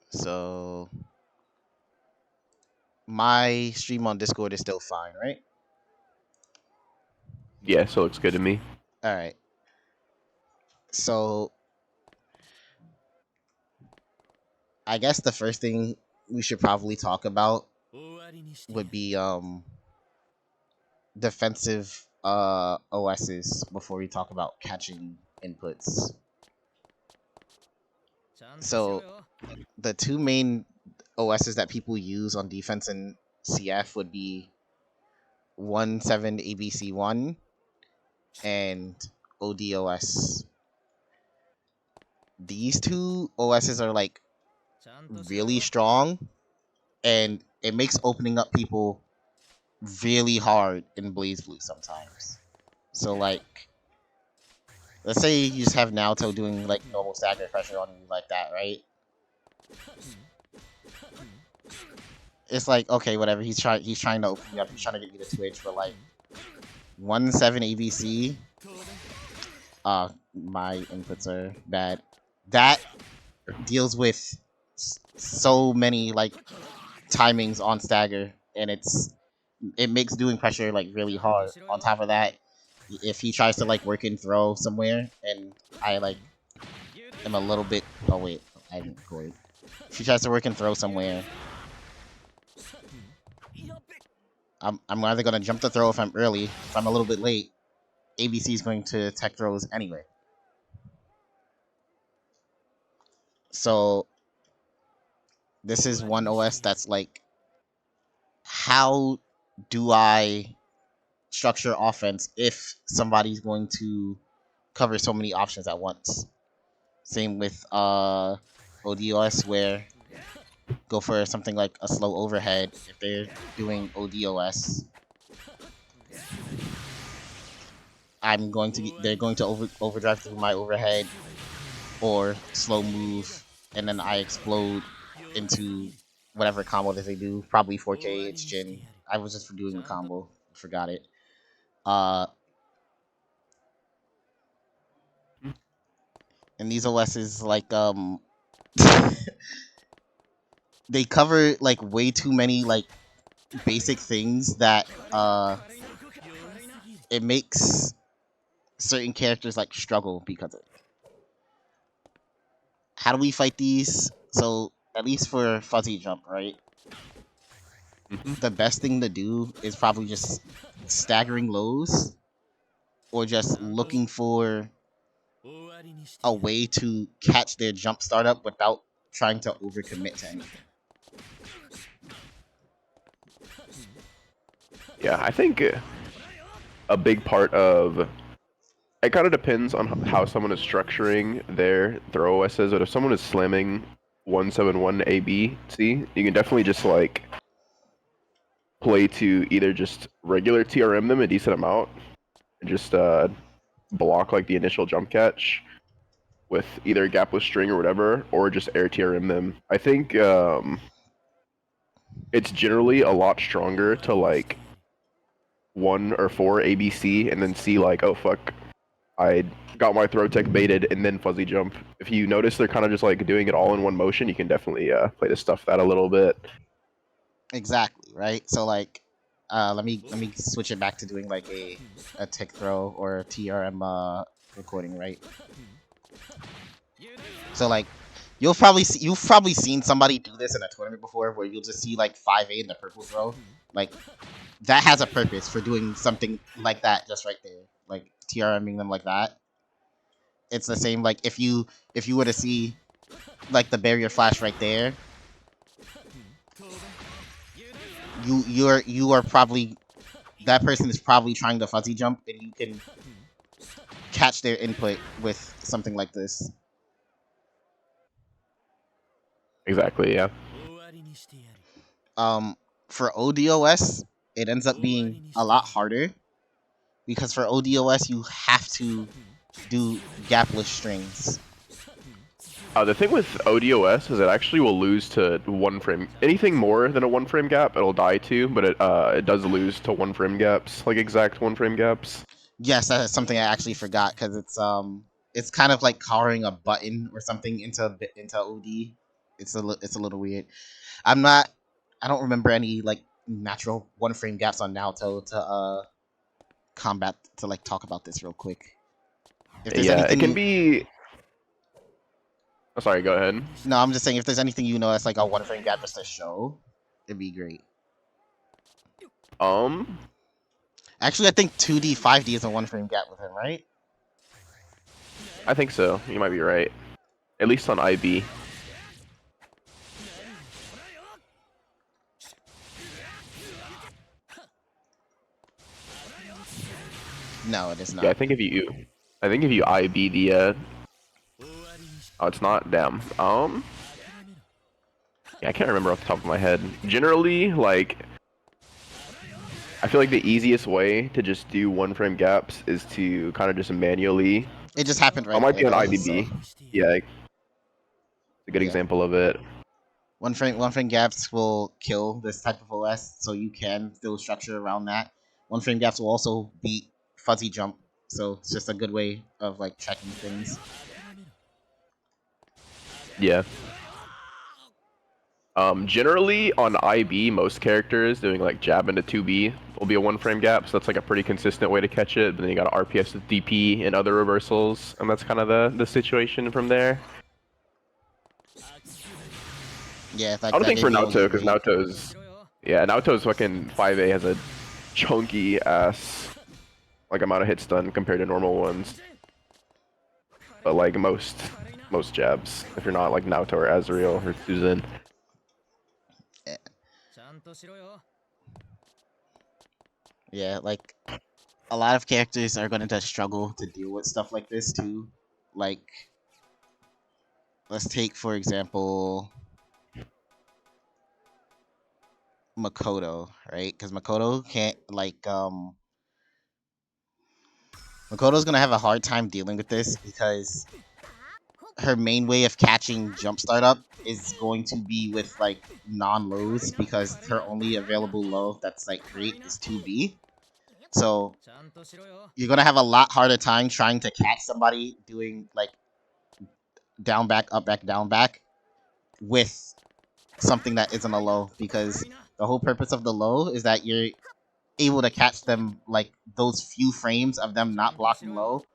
So my stream on Discord is still fine, right? Yeah, so it looks good to me. All right. So I guess the first thing we should probably talk about would be defensive OSs before we talk about catching inputs. So the two main OSs that people use on defense and CF would be 17 ABC1 and ODOS. These two OSs are like really strong, and it makes opening up people really hard in Blaze Blue sometimes. So like, let's say you just have Naoto doing like normal stagger pressure on you like that, right? It's like, okay, whatever. He's trying to open you up. He's trying to get you to twitch, but like 17 ABC. My inputs are bad. That deals with so many like timings on stagger, and it makes doing pressure like really hard. On top of that, if he tries to like work and throw somewhere, and I like am a little bit. Oh wait, I didn't record. If he tries to work and throw somewhere, I'm either gonna jump the throw if I'm early. If I'm a little bit late, ABC is going to tech throws anyway. So this is one OS that's like, how do I structure offense if somebody's going to cover so many options at once? Same with ODOS, where go for something like a slow overhead if they're doing ODOS. They're going to overdrive through my overhead or slow move, and then I explode into whatever combo that they do. Probably 4K. It's Jin. I was just doing the combo. Forgot it. Uh, and these OSs like they cover like way too many like basic things that it makes certain characters like struggle because of it. How do we fight these? So at least for fuzzy jump, right? The best thing to do is probably just staggering lows, or just looking for a way to catch their jump startup without trying to overcommit to anything. Yeah, I think a big part of it kind of depends on how someone is structuring their throw OSs. But if someone is slamming 171 ABC, you can definitely just like play to either just regular TRM them a decent amount and just block like the initial jump catch with either gapless string or whatever, or just air TRM them. I think it's generally a lot stronger to like 1 or 4 ABC and then see like, oh fuck, I got my throw tech baited and then fuzzy jump. If you notice they're kind of just like doing it all in one motion, you can definitely play to stuff that a little bit. Exactly, right? So like, let me switch it back to doing like a tick throw or a TRM recording, right? So like, you've probably seen somebody do this in a tournament before, where you'll just see like 5A in the purple throw. Like, that has a purpose for doing something like that just right there, like TRMing them like that. It's the same like if you were to see like the barrier flash right there, you are probably, that person is probably trying to fuzzy jump, and you can catch their input with something like this. Exactly, yeah. Um, for ODOS, it ends up being a lot harder, because for ODOS you have to do gapless strings. The thing with ODOS is it actually will lose to 1 frame. Anything more than a 1 frame gap, it'll die to, but it does lose to 1 frame gaps, like exact 1 frame gaps. Yes, that is something I actually forgot, because it's kind of like coloring a button or something into OD. it's a little weird. I'm not. I don't remember any like natural one frame gaps on Naruto to combat to like talk about this real quick. If there's Yeah, it anything can you be. Oh, sorry, go ahead. no, I'm just saying if there's anything you know that's like a one frame gap just to show, it'd be great. Um, Actually, I think 2D 5D is a one frame gap with him, right? I think so. You might be right. At least on IB. No, it is Yeah, not. I think if you IB the oh, it's not. Damn. Yeah, I can't remember off the top of my head. Generally, like, I feel like the easiest way to just do one frame gaps is to kind of just manually. It just happened Oh, it right might there be on though. So IBB. Yeah, it's a good yeah, example of it. one frame gaps will kill this type of OS, so you can build structure around that. One frame gaps will also beat fuzzy jump, so it's just a good way of like checking things. Yeah. Generally on IB, most characters doing like jab into 2B will be a one frame gap, so that's like a pretty consistent way to catch it. But then you got RPS with DP and other reversals, and that's kind of the situation from there. Yeah, I like don't that think for ABO will Naoto, get because bait. Naoto's fucking 5A has a chunky ass like amount of hit stun compared to normal ones. But like most jabs, if you're not like Naoto or Azrael or Susan. Yeah, yeah, like a lot of characters are going to struggle to deal with stuff like this too. Like, let's take for example Makoto, right? Because Makoto can't like Makoto's gonna have a hard time dealing with this because her main way of catching jump startup is going to be with like non-lows because her only available low that's like great is 2B. So you're gonna have a lot harder time trying to catch somebody doing like down back, up back, down back with something that isn't a low because the whole purpose of the low is that you're able to catch them like those few frames of them not blocking low.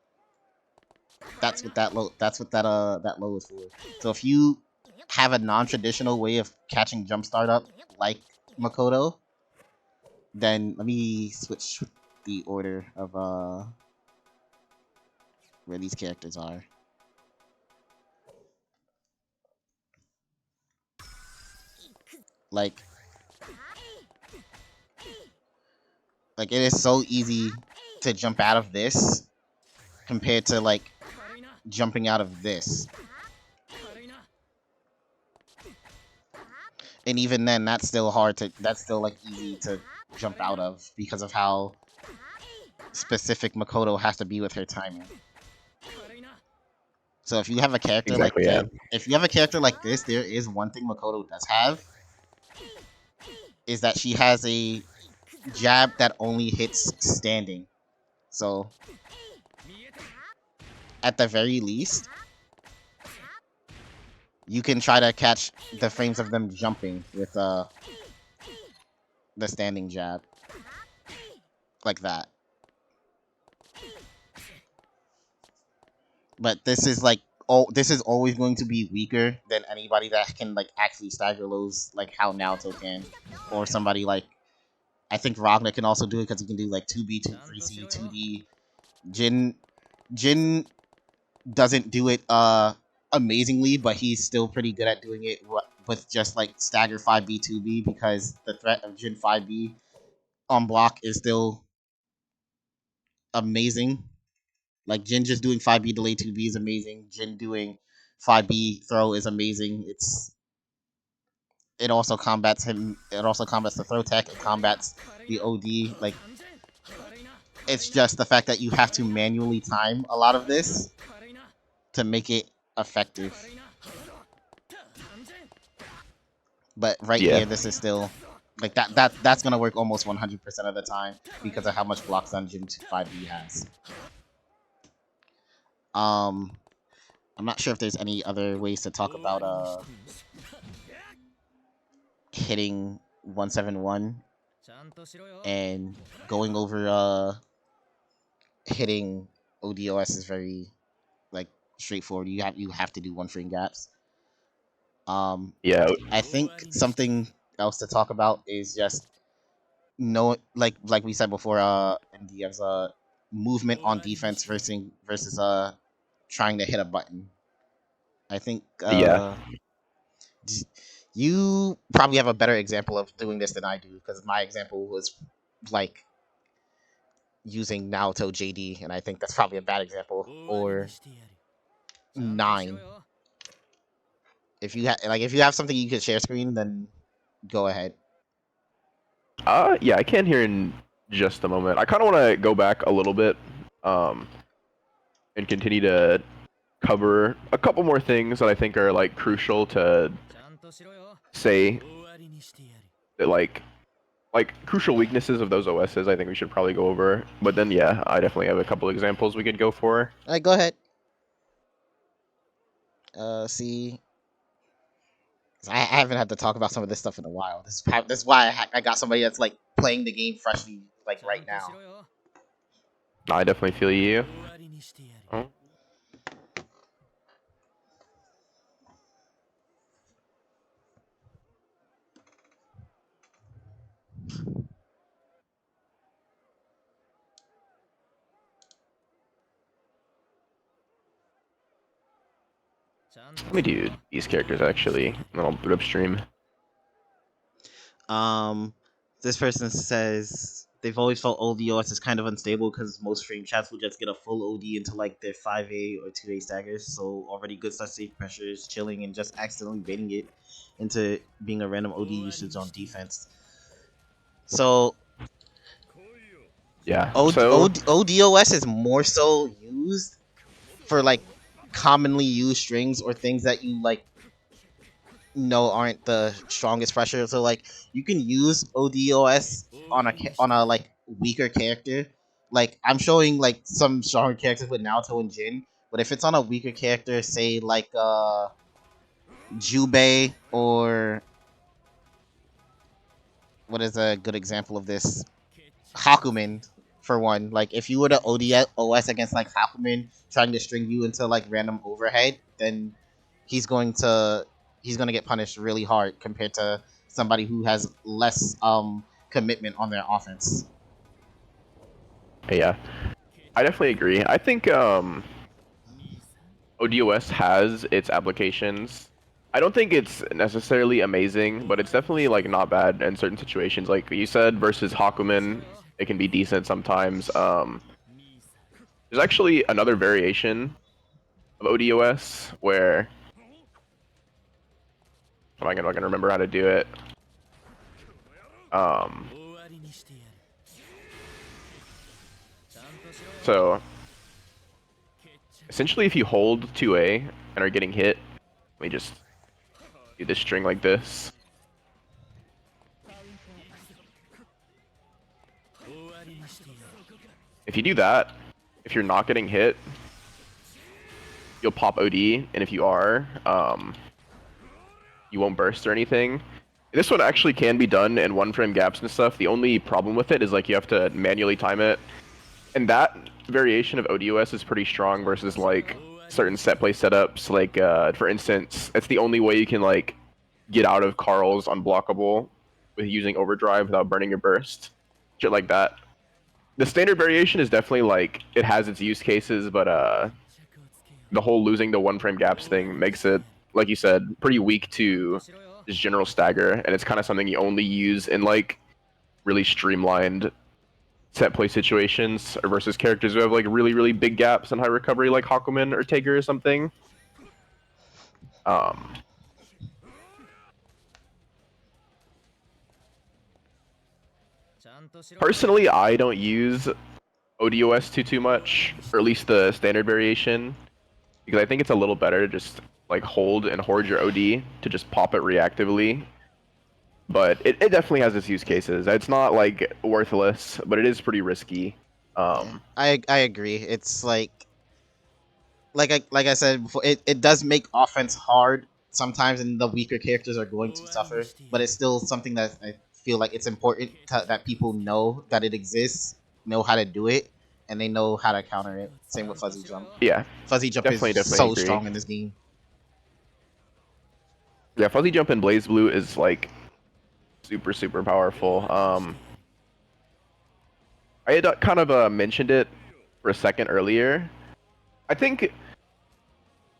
That's what that low. That's what that low is for. So if you have a non-traditional way of catching jump startup like Makoto, then let me switch the order of where these characters are. Like it is so easy to jump out of this compared to like jumping out of this. And even then that's still hard to that's still like easy to jump out of because of how specific Makoto has to be with her timing. So if you have a character like Exactly, yeah. that, if you have a character like this, there is one thing Makoto does have is that she has a jab that only hits standing. So at the very least, you can try to catch the frames of them jumping with the standing jab like that. But this is like this is always going to be weaker than anybody that can like actually stagger lows like how Naoto can, or somebody like I think Ragnar can also do it because he can do like 2B, 3C, 2D. Jin doesn't do it amazingly, but he's still pretty good at doing it with just like stagger 5B, 2B because the threat of Jin 5B on block is still amazing. Like Jin just doing 5B delay 2B is amazing. Jin doing 5B throw is amazing. It also combats him. It also combats the throw tech. It combats the OD. Like it's just the fact that you have to manually time a lot of this to make it effective. But right Yeah. here, this is still like that's gonna work almost 100% of the time because of how much block stun Jin 5B has. Um, I'm not sure if there's any other ways to talk about hitting 171 and going over hitting ODOS is very like straightforward. You have to do one frame gaps. Um, Yeah, I think something else to talk about is just no like we said before. MDF's movement on defense versus trying to hit a button. I think yeah. you probably have a better example of doing this than I do because my example was like using Naoto JD, and I think that's probably a bad example. Or nine. If you have something you could share screen, then go ahead. Yeah, I can hear in just a moment. I kind of want to go back a little bit, um, and continue to cover a couple more things that I think are like crucial to say that like crucial weaknesses of those OSs. I think we should probably go over. But then yeah, I definitely have a couple examples we could go for. All right, go ahead. See, I haven't had to talk about some of this stuff in a while. This is why I got somebody that's like playing the game freshly, like right now. I definitely feel you. Oh. Let me do these characters actually, and then I'll boot up stream. Um, this person says they've always felt ODOS is kind of unstable because most frame chats will just get a full OD into like their 5A or 2A staggers. So already good stuff safe pressures, chilling, and just accidentally baiting it into being a random OD usage on defense. So Yeah. So ODOS is more so used for like commonly used strings or things that you like aren't the strongest pressure. So like you can use ODOS on a like weaker character. Like I'm showing like some stronger characters with Naoto and Jin, but if it's on a weaker character, say like Jubei or what is a good example of this? Hakumen for one. Like if you were to OS against like Hakumen trying to string you into like random overhead, then he's going to get punished really hard compared to somebody who has less commitment on their offense. yeah, I definitely agree. I think ODOS has its applications. I don't think it's necessarily amazing, but it's definitely like not bad in certain situations. Like you said, versus Hakumen, it can be decent sometimes. There's actually another variation of ODOS where am I gonna remember how to do it? Um, so essentially, if you hold 2A and are getting hit, let me just do this string like this. If you do that, if you're not getting hit, you'll pop OD, and if you are, you won't burst or anything. This one actually can be done in one frame gaps and stuff. The only problem with it is like you have to manually time it. And that variation of ODOS is pretty strong versus like certain set play setups. Like for instance, it's the only way you can like get out of Carl's unblockable with using overdrive without burning your burst. Shit like that. The standard variation is definitely like it has its use cases, but the whole losing the one frame gaps thing makes it, like you said, pretty weak to just general stagger, and it's kind of something you only use in like really streamlined set play situations versus characters who have like really big gaps and high recovery like Hakumen or Tager or something. Personally, I don't use ODOS too much, or at least the standard variation, because I think it's a little better to just like hold and hoard your OD to just pop it reactively. But it definitely has its use cases. It's not like worthless, but it is pretty risky. Yeah, I agree. It's like I said before, it does make offense hard sometimes, and the weaker characters are going to suffer. But it's still something that I feel like it's important that people know that it exists, know how to do it, and they know how to counter it. Same with Fuzzy Jump. Yeah, Fuzzy Jump is definitely so agree. strong in this game. Yeah, Fuzzy Jump in Blaze Blue is like super powerful. I had kind of mentioned it for a second earlier. I think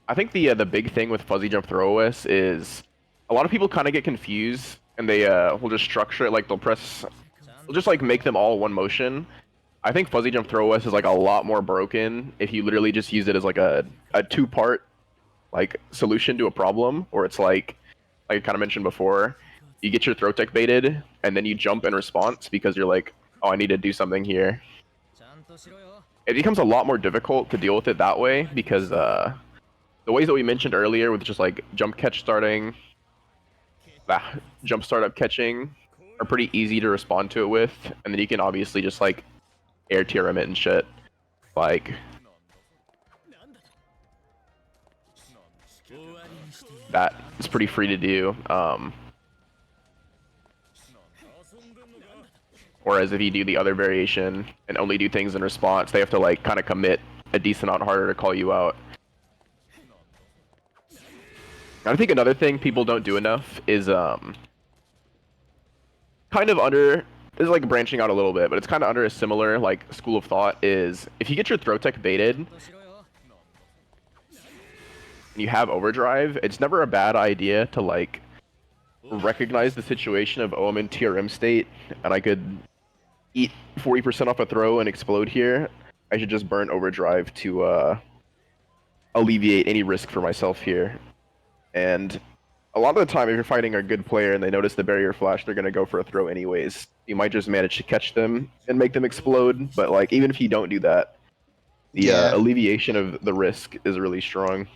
the big thing with Fuzzy Jump Throw OS is a lot of people kind of get confused and they will just structure it like they'll just like make them all one motion. I think Fuzzy Jump Throw OS is like a lot more broken if you literally just use it as like a two-part like solution to a problem, or it's like I kind of mentioned before, you get your throw tech baited and then you jump in response because you're like, oh, I need to do something here. It becomes a lot more difficult to deal with it that way because the ways that we mentioned earlier with just like jump catch starting, jump startup catching are pretty easy to respond to it with, and then you can obviously just like air TRM it and shit. Like that is pretty free to do. Whereas if you do the other variation and only do things in response, they have to like kind of commit a decent amount harder to call you out. I think another thing people don't do enough is kind of under, this is like branching out a little bit, but it's kind of under a similar like school of thought, is if you get your throw tech baited and you have overdrive, it's never a bad idea to like recognize the situation of, oh, I'm in TRM state and I could eat 40% off a throw and explode here. I should just burn overdrive to alleviate any risk for myself here. And a lot of the time, if you're fighting a good player and they notice the barrier flash, they're going to go for a throw anyways. You might just manage to catch them and make them explode, but like even if you don't do that, the Yeah, alleviation of the risk is really strong.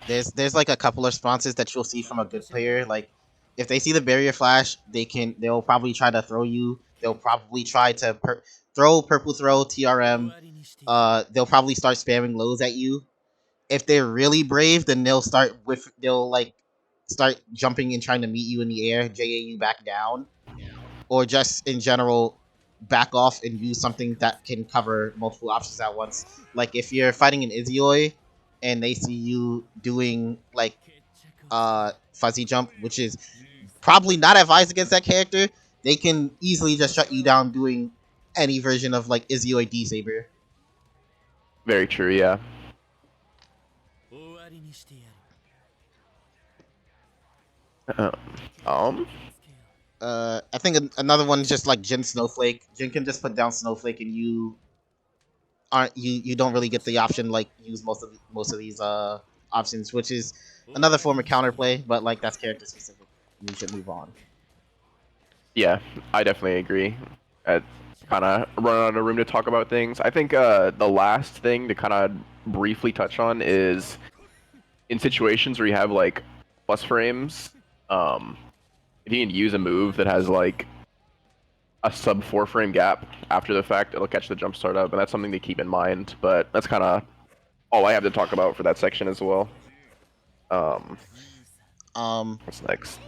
there's like a couple of responses that you'll see from a good player. Like if they see the barrier flash, they'll probably try to throw you. They'll probably try to throw purple throw TRM. They'll probably start spamming lows at you. If they're really brave, then they'll like start jumping and trying to meet you in the air, JA you back down, or just in general back off and use something that can cover multiple options at once. Like if you're fighting an Izioi and they see you doing like fuzzy jump, which is probably not advised against that character, they can easily just shut you down doing any version of like Izioi D Saber. Very true, yeah. Uh, um, I think another one is just like Jin Snowflake. Jin can just put down Snowflake, and you don't really get the option like use most of these options, which is another form of counterplay. But like that's character specific. We should move on. yeah, I definitely agree. Kind of run out of room to talk about things. I think the last thing to kind of briefly touch on is in situations where you have like plus frames, if you can use a move that has like a sub 4 frame gap after the fact, it'll catch the jump start up, and that's something to keep in mind. But that's kind of all I have to talk about for that section as well. Um, what's next?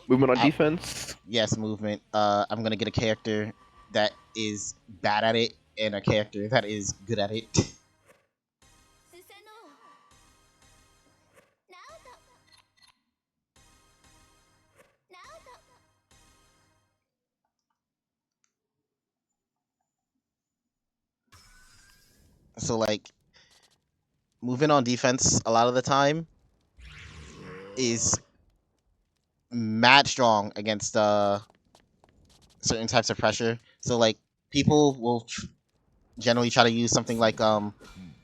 Movement on Out. defense. Yes, movement. I'm gonna get a character that is bad at it and a character that is good at it. So like moving on defense a lot of the time is mad strong against certain types of pressure. So like people will generally try to use something like a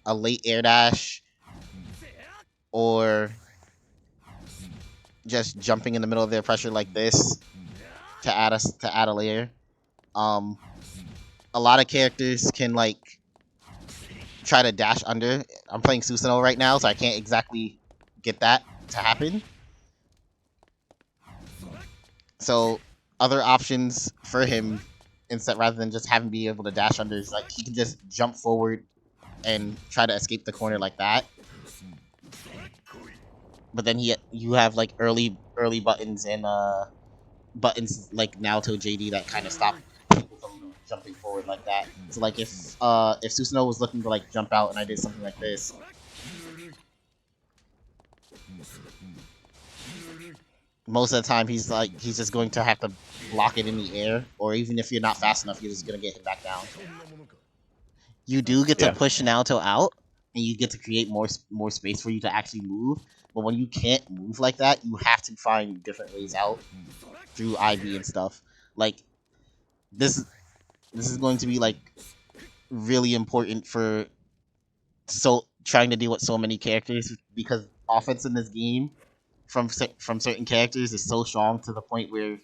late air dash or just jumping in the middle of their pressure like this to add a layer. Um, a lot of characters can like try to dash under. I'm playing Susanoo right now, so I can't exactly get that to happen. So other options for him instead rather than just having be able to dash under is like he can just jump forward and try to escape the corner like that. but then you have like early buttons and buttons like Naoto JD that kind of stop people from jumping forward like that. So like if Susanoo was looking to like jump out and I did something like this, most of the time he's just going to have to block it in the air, or even if you're not fast enough, you're just gonna get him back down. You do get to push Naoto out, and you get to create more space for you to actually move. But when you can't move like that, you have to find different ways out through IB and stuff. Like this is going to be like really important for trying to deal with so many characters, because offense in this game from certain characters is so strong to the point where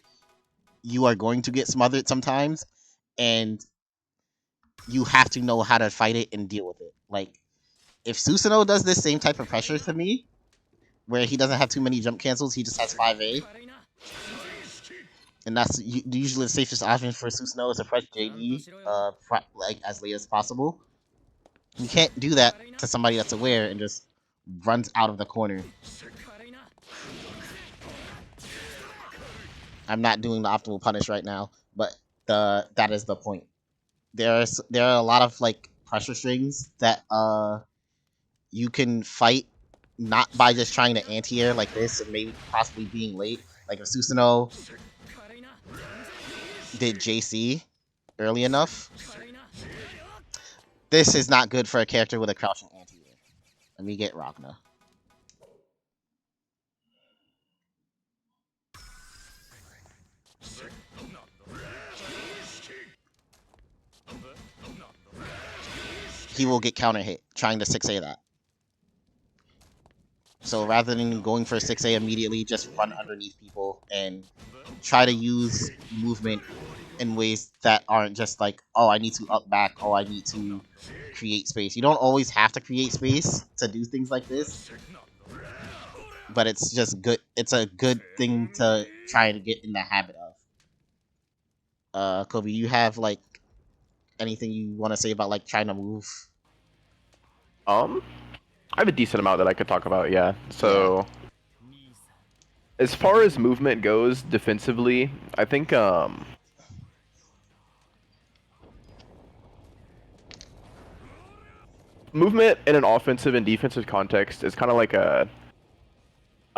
you are going to get smothered sometimes, and you have to know how to fight it and deal with it. Like if Susanoo does this same type of pressure to me, where he doesn't have too many jump cancels, he just has 5A, and that's usually the safest option for Susanoo is to press JD like as late as possible. You can't do that to somebody that's aware and just runs out of the corner. I'm not doing the optimal punish right now, but that is the point. There are a lot of like pressure strings that you can fight not by just trying to anti-air like this and maybe possibly being late. Like if Susanoo did JC early enough, this is not good for a character with a crouching anti-air. Let me get Ragna. He will get counter hit trying to 6A that. So rather than going for 6A immediately, just run underneath people and try to use movement in ways that aren't just like, oh, I need to up back, oh, I need to create space. You don't always have to create space to do things like this, but it's just good. It's a good thing to try to get in the habit of. Kobe, you have like anything you want to say about like trying to move? I have a decent amount that I could talk about, yeah. So, as far as movement goes defensively, I think movement in an offensive and defensive context is kind of like a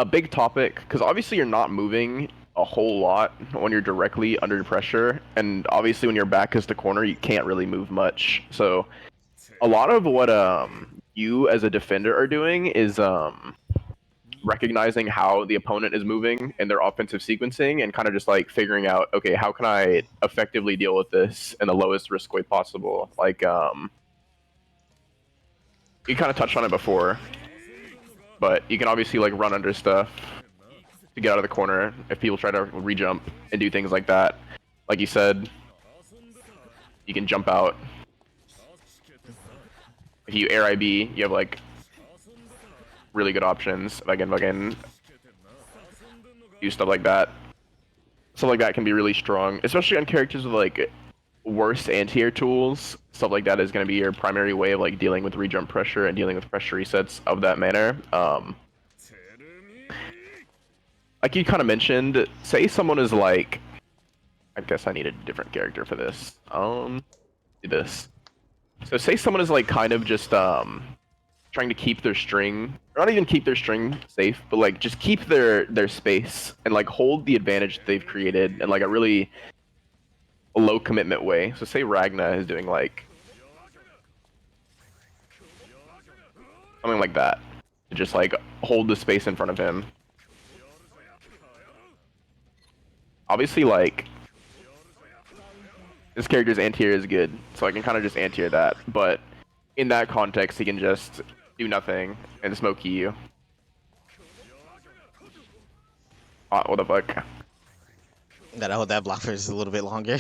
big topic, because obviously you're not moving a whole lot when you're directly under pressure, and obviously when your back is the corner, you can't really move much. So a lot of what you as a defender are doing is recognizing how the opponent is moving in their offensive sequencing and kind of just like figuring out, okay, how can I effectively deal with this in the lowest risk way possible? Like you kind of touched on it before, but you can obviously like run under stuff to get out of the corner if people try to re-jump and do things like that. Like you said, you can jump out. If you air IB, you have like really good options. If I can fucking do stuff like that. Stuff like that can be really strong, especially on characters with like worse anti-air tools. Stuff like that is going to be your primary way of like dealing with re-jump pressure and dealing with pressure resets of that manner. Like you kind of mentioned, say someone is like, I guess I need a different character for this. Do this. So say someone is like kind of just trying to keep their string, or not even keep their string safe, but like just keep their space and like hold the advantage that they've created in like a really low commitment way. So say Ragna is doing like something like that to just like hold the space in front of him. Obviously, like this character's anti-air is good, so I can kind of just anti-air that. But in that context, he can just do nothing and smoke you. What the fuck? Gotta hold that block for just a little bit longer.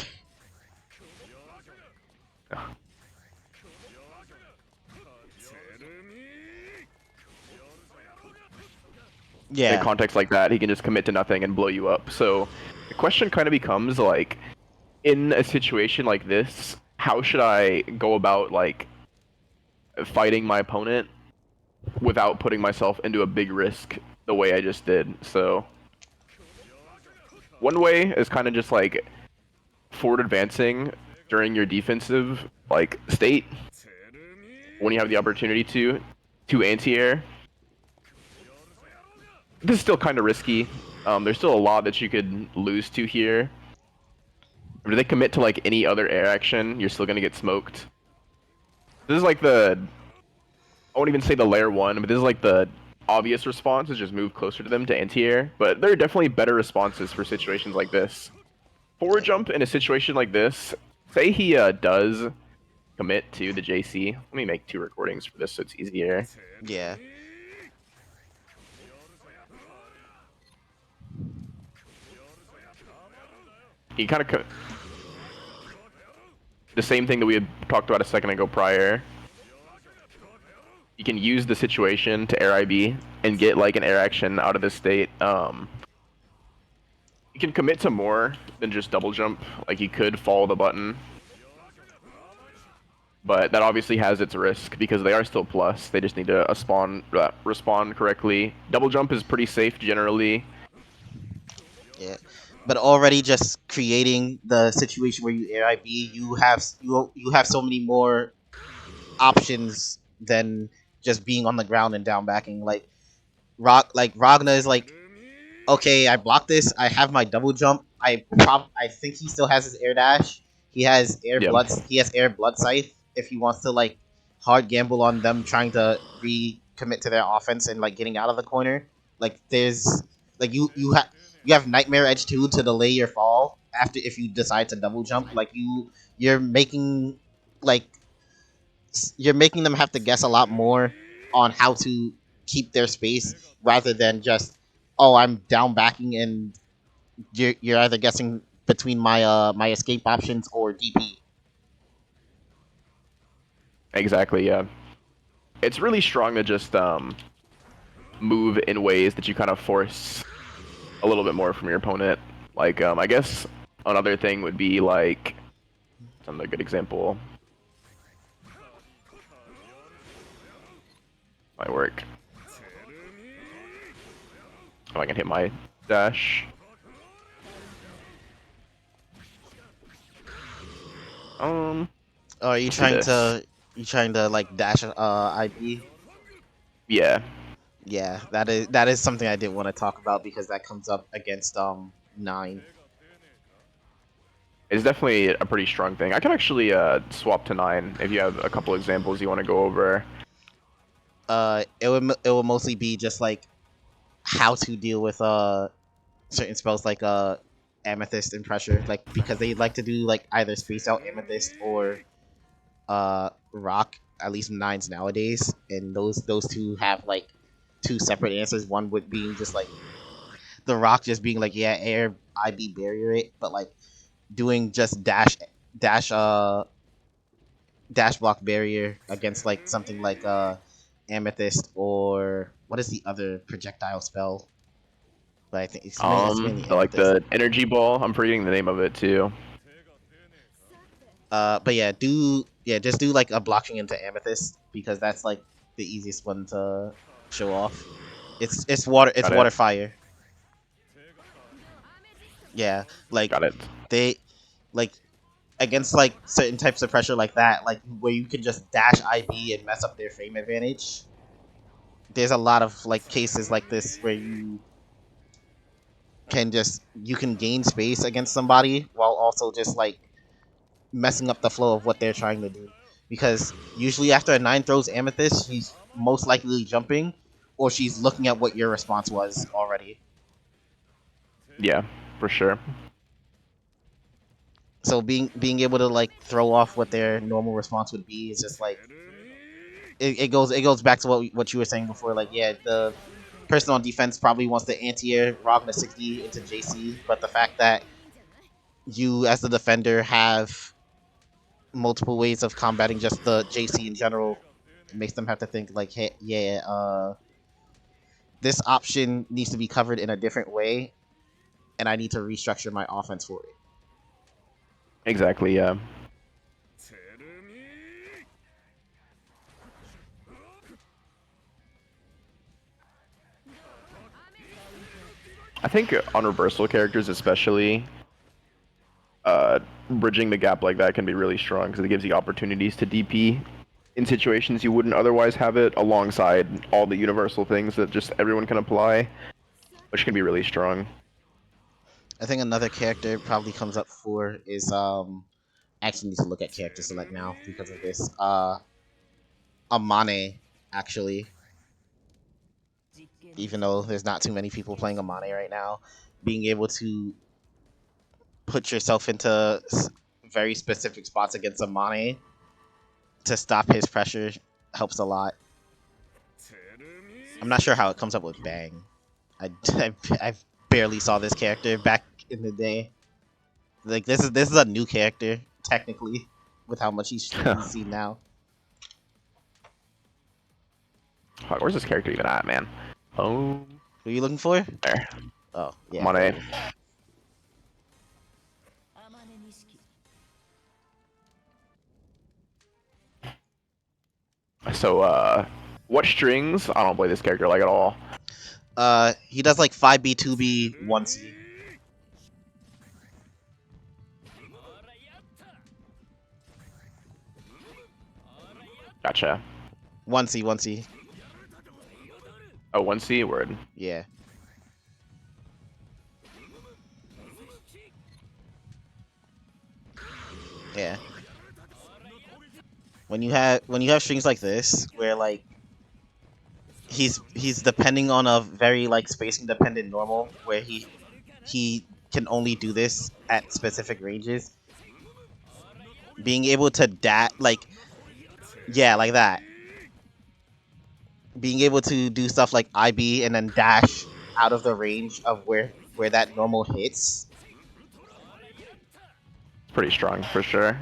Yeah. In a context like that, he can just commit to nothing and blow you up. So the question kind of becomes like, in a situation like this, how should I go about like fighting my opponent without putting myself into a big risk the way I just did. So one way is kind of just like forward advancing during your defensive like state when you have the opportunity to anti-air. This is still kind of risky. There's still a lot that you could lose to here. If they commit to like any other air action, you're still gonna get smoked. This is like I won't even say the layer one, but this is like the obvious response is just move closer to them to anti-air. But there are definitely better responses for situations like this. Forward jump in a situation like this, say he does commit to the JC. Let me make 2 recordings for this so it's easier. Yeah. He kind of the same thing that we had talked about a second ago prior. You can use the situation to air IB and get like an air action out of this state. You can commit to more than just double jump. Like you could follow the button, but that obviously has its risk because they are still plus. They just need to respond correctly. Double jump is pretty safe generally. Yeah. But already just creating the situation where you air IB, you have so many more options than just being on the ground and down backing. Like Ragna is like, okay, I blocked this. I have my double jump. I think he still has his air dash. He has air Yeah, blood. He has air blood scythe. If he wants to like hard gamble on them trying to recommit to their offense and like getting out of the corner, like there's like you have nightmare edge too to delay your fall after if you decide to double jump. Like you're making like you're making them have to guess a lot more on how to keep their space rather than just, oh, I'm down backing and you're either guessing between my escape options or DP. exactly. Yeah, it's really strong to just move in ways that you kind of force a little bit more from your opponent. Like I guess another thing would be like another good example might work. If I can hit my dash. Or are Let's do this. you trying to like dash IB? Yeah, Yeah, that is something I didn't want to talk about because that comes up against 9. it's definitely a pretty strong thing. I can actually swap to 9 if you have a couple examples you want to go over. It would mostly be just like how to deal with certain spells like amethyst and pressure, like because they like to do like either space out amethyst or rock, at least nines nowadays, and those two have like two separate answers. One would being just like the rock just being like, yeah, air IB barrier it, but like doing just dash dash block barrier against like something like amethyst, or what is the other projectile spell? But I think it's mainly Like amethyst. the energy ball. I'm forgetting the name of it too. But yeah, just do like a blocking into amethyst because that's like the easiest one to show off. It's Got it. water fire. Yeah, like Got it. they like against like certain types of pressure like that, like where you can just dash IB and mess up their frame advantage. There's a lot of like cases like this where you can gain space against somebody while also just like messing up the flow of what they're trying to do. Because usually after a 9 throws amethyst, she's most likely jumping, or she's looking at what your response was already. Yeah, for sure. So being able to like throw off what their normal response would be is just like it goes back to what you were saying before. Like, yeah, the person on defense probably wants to anti-air Rogna 60 into JC, but the fact that you as the defender have multiple ways of combating just the JC in general makes them have to think like, hey, yeah, this option needs to be covered in a different way, and I need to restructure my offense for it. Exactly. Yeah. I think on reversal characters especially, bridging the gap like that can be really strong because it gives you opportunities to DP in situations you wouldn't otherwise have it, alongside all the universal things that just everyone can apply, which can be really strong. I think another character probably comes up for is I actually need to look at character select now because of this. Amane, actually, even though there's not too many people playing Amane right now, being able to put yourself into very specific spots against Amane to stop his pressure helps a lot. I'm not sure how it comes up with Bang. I barely saw this character back in the day. Like this is a new character technically with how much he's seen now. Fuck, where's this character even at, man? Oh, Who are you looking for? there. Oh yeah, I'm on there A. he is. So, what strings? I don't play this character like at all. He does like 5B, 2B, 1C. Gotcha. 1C, 1C. Oh, 1C word. Yeah. Yeah. When you have strings like this, where like he's depending on a very like spacing dependent normal, where he can only do this at specific ranges. Being able to like yeah, like that. Being able to do stuff like IB and then dash out of the range of where that normal hits. It's pretty strong for sure.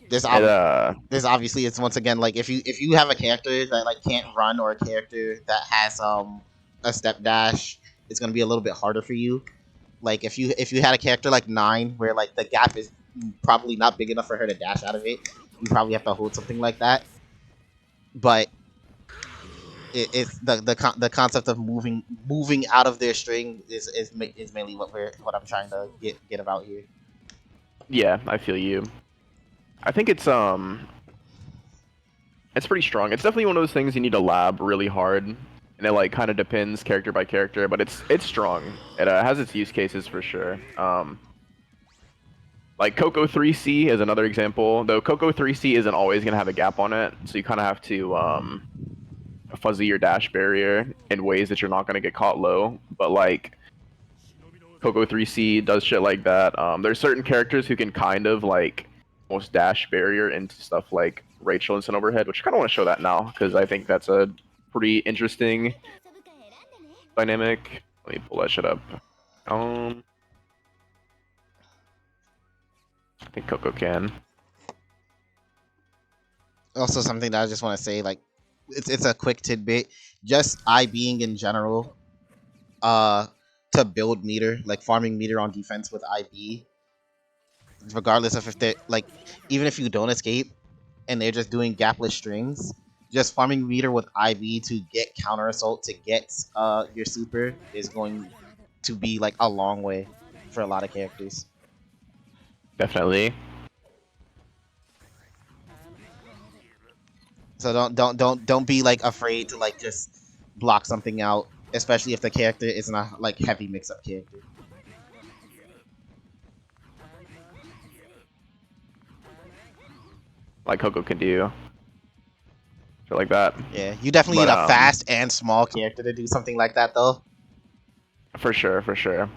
This It this obviously is once again like if you have a character that like can't run or a character that has a step dash, it's gonna be a little bit harder for you. Like if you had a character like 9 where like the gap is probably not big enough for her to dash out of it, you probably have to hold something like that. But it's the concept of moving out of their string is mainly what I'm trying to get about here. yeah, I feel you. I think it's pretty strong. It's definitely one of those things you need to lab really hard, and it like kind of depends character by character, but it's strong. It has its use cases for sure. Like Coco 3C is another example, though Coco 3C isn't always gonna have a gap on it, so you kind of have to fuzzy your dash barrier in ways that you're not gonna get caught low. But like Coco 3C does shit like that. There's certain characters who can kind of like almost dash barrier into stuff like Rachel Instant Overhead, which I kind of want to show that now because I think that's a pretty interesting dynamic. Let me pull that shit up. I think Coco can. Also, something that I just want to say, like it's a quick tidbit. Just I being in general, uh, to build meter, like farming meter on defense with IB, regardless of if they're like, even if you don't escape and they're just doing gapless strings, just farming meter with IB to get counter assault to get your super is going to be like a long way for a lot of characters. Definitely. So don't be like afraid to like just block something out, especially if the character isn't a like heavy mix up character. Like Coco can do. Shit like that. Yeah, you definitely But need a fast and small character to do something like that though. for sure, for sure.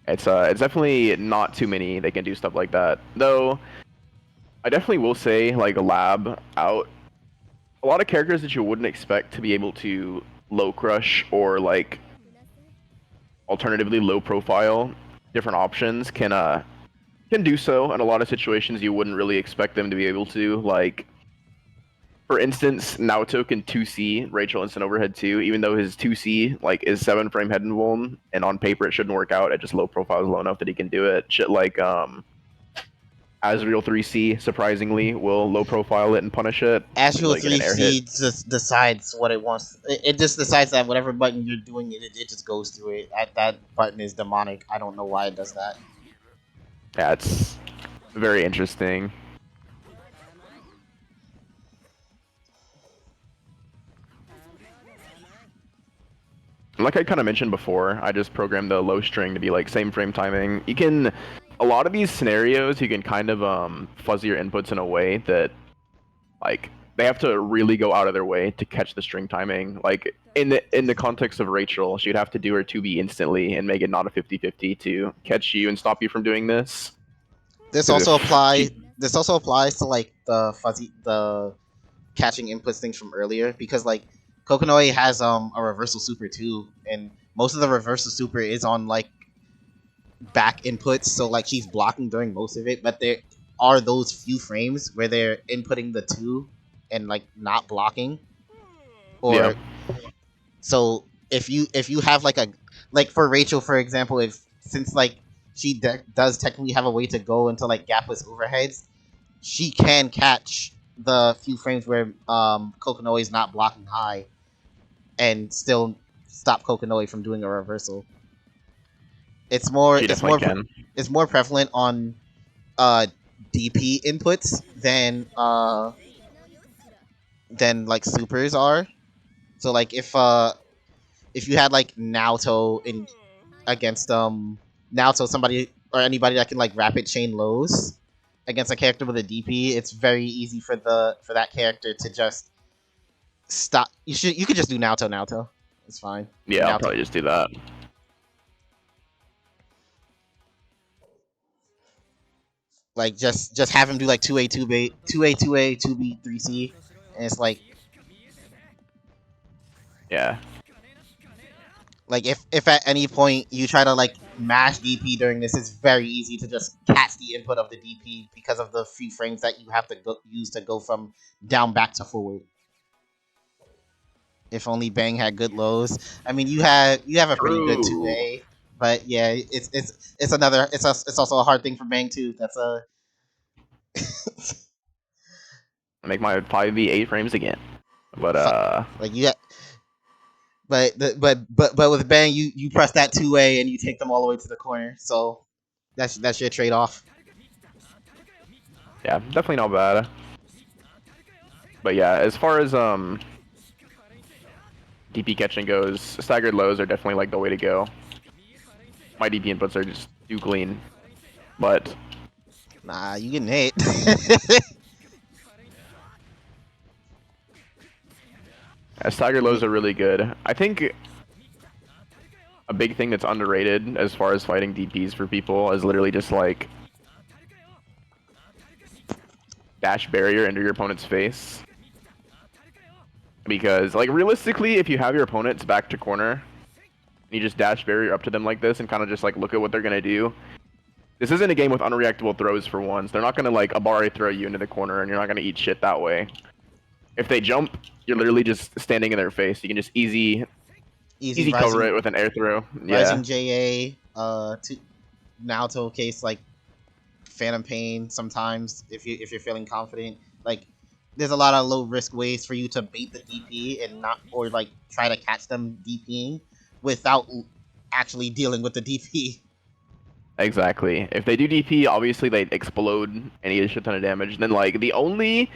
It's definitely not too many that can do stuff like that. Though I definitely will say like a lab out a lot of characters that you wouldn't expect to be able to low crush or like alternatively low profile different options can do so in a lot of situations you wouldn't really expect them to be able to. Like for instance, Naoto can 2C Rachel Instant Overhead 2, even though his 2C like is 7 frame head and vuln, and on paper it shouldn't work out. It just low profile is low enough that he can do it. Shit like Asriel 3C, surprisingly, will low profile it and punish it. Astral Like get an air hit. 3C just decides what it wants. It just decides that whatever button you're doing, it just goes through it. That button is demonic. I don't know why it does that. Yeah, it's very interesting. Like I kind of mentioned before, I just programmed the low string to be like same frame timing. You can, a lot of these scenarios, you can kind of fuzzy your inputs in a way that, like, they have to really go out of their way to catch the string timing. Like in the context of Rachel, she'd have to do her 2B instantly and make it not a 50-50 to catch you and stop you from doing this. This Because also if applies. she, This also applies to like the catching inputs things from earlier because like Kokonoi has a reversal super too, and most of the reversal super is on like back inputs, so like she's blocking during most of it, but there are those few frames where they're inputting the two and like not blocking. yeah, Or so if you have like a like for Rachel for example, if since like she does technically have a way to go into like gapless overheads, she can catch the few frames where Kokonoi is not blocking high and still stop Kokonoi from doing a reversal. It's more she it's definitely more can. it's more prevalent on uh DP inputs than like supers are. So like if you had like Naoto in against Naoto, somebody or anybody that can like rapid chain lows against a character with a DP, it's very easy for that character to just stop. You could just do Naoto. It's fine. Do Yeah, I'll Naoto. probably just do that. Like just have him do like 2A 2B 2A 2A 2B 3C, and it's Yeah, like if at any point you try to like mash DP during this, it's very easy to just catch the input of the DP because of the few frames that you have to use to go from down back to forward. If only Bang had good lows. I mean, you have a pretty good two true. A, but yeah, it's another it's also a hard thing for Bang too. That's a Make my 5B 8 frames again. But like you got. But with Bang, you press that 2A and you take them all the way to the corner. So that's your trade off. yeah, definitely not bad. But yeah, as far as DP catching goes, staggered lows are definitely like the way to go. My DP inputs are just too clean. But Nah, you getting hit. staggered I mean, lows are really good. I think a big thing that's underrated as far as fighting DPs for people is literally just like dash barrier into your opponent's face. Because like realistically, if you have your opponent's back to corner, and you just dash barrier up to them like this and kind of just like look at what they're gonna do. This isn't a game with unreactable throws for once. They're not gonna like Abari throw you into the corner and you're not gonna eat shit that way. If they jump, you're literally just standing in their face. You can just easy easy cover it with an air throw. rising Yeah, JA to Naoto case like Phantom Pain sometimes if you're feeling confident. Like there's a lot of low risk ways for you to bait the DP and not or like try to catch them DPing without actually dealing with the DP. exactly. If they do DP, obviously they explode and eat a shit ton of damage. Then like the only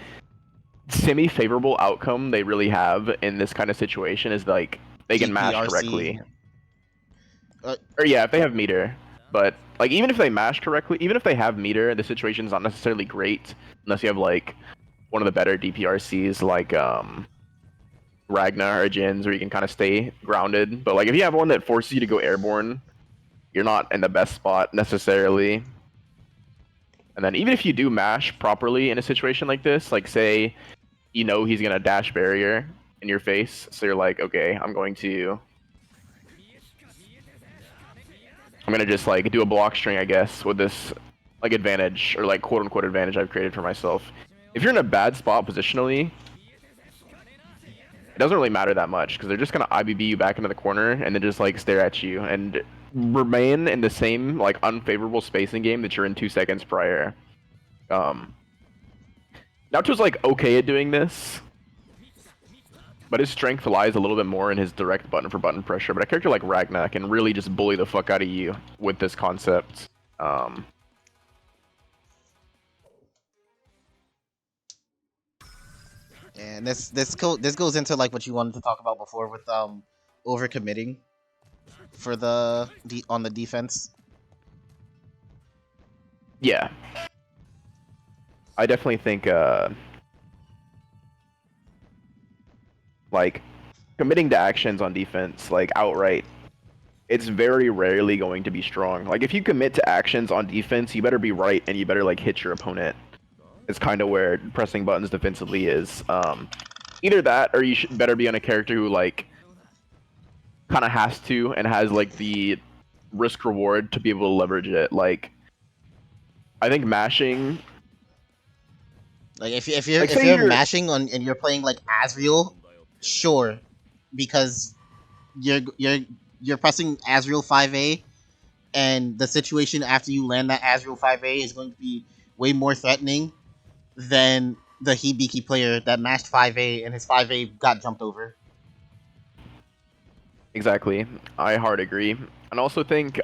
semi-favorable outcome they really have in this kind of situation is like they can mash DPRC. correctly. Or yeah, if they have meter. But like even if they mash correctly, even if they have meter, the situation's not necessarily great unless you have like one of the better DPRCs like Ragnar or Jins where you can kind of stay grounded. But like if you have one that forces you to go airborne, you're not in the best spot necessarily. And then even if you do mash properly in a situation like this, like say you know he's gonna dash barrier in your face, so you're like, okay, I'm gonna just like do a block string, I guess, with this like advantage or like quote unquote advantage I've created for myself. If you're in a bad spot positionally, it doesn't really matter that much because they're just gonna IBB you back into the corner and then just like stare at you and remain in the same like unfavorable spacing game that you're in 2 seconds prior. Um, Naoto's like okay at doing this, but his strength lies a little bit more in his direct button for button pressure. But a character like Ragnar can really just bully the fuck out of you with this concept. And this goes into like what you wanted to talk about before with overcommitting for on the defense. Yeah, I definitely think like committing to actions on defense, like outright, it's very rarely going to be strong. Like if you commit to actions on defense, you better be right and you better like hit your opponent. It's kind of where pressing buttons defensively is. Either that or you should better be on a character who like kind of has to and has like the risk reward to be able to leverage it. Like I think mashing, Like like if say you're you're mashing on and you're playing like Asriel, sure, because you're pressing Asriel 5A, and the situation after you land that Asriel 5A is going to be way more threatening than the Hibiki player that mashed 5A and his 5A got jumped over. exactly. I hard agree, and also think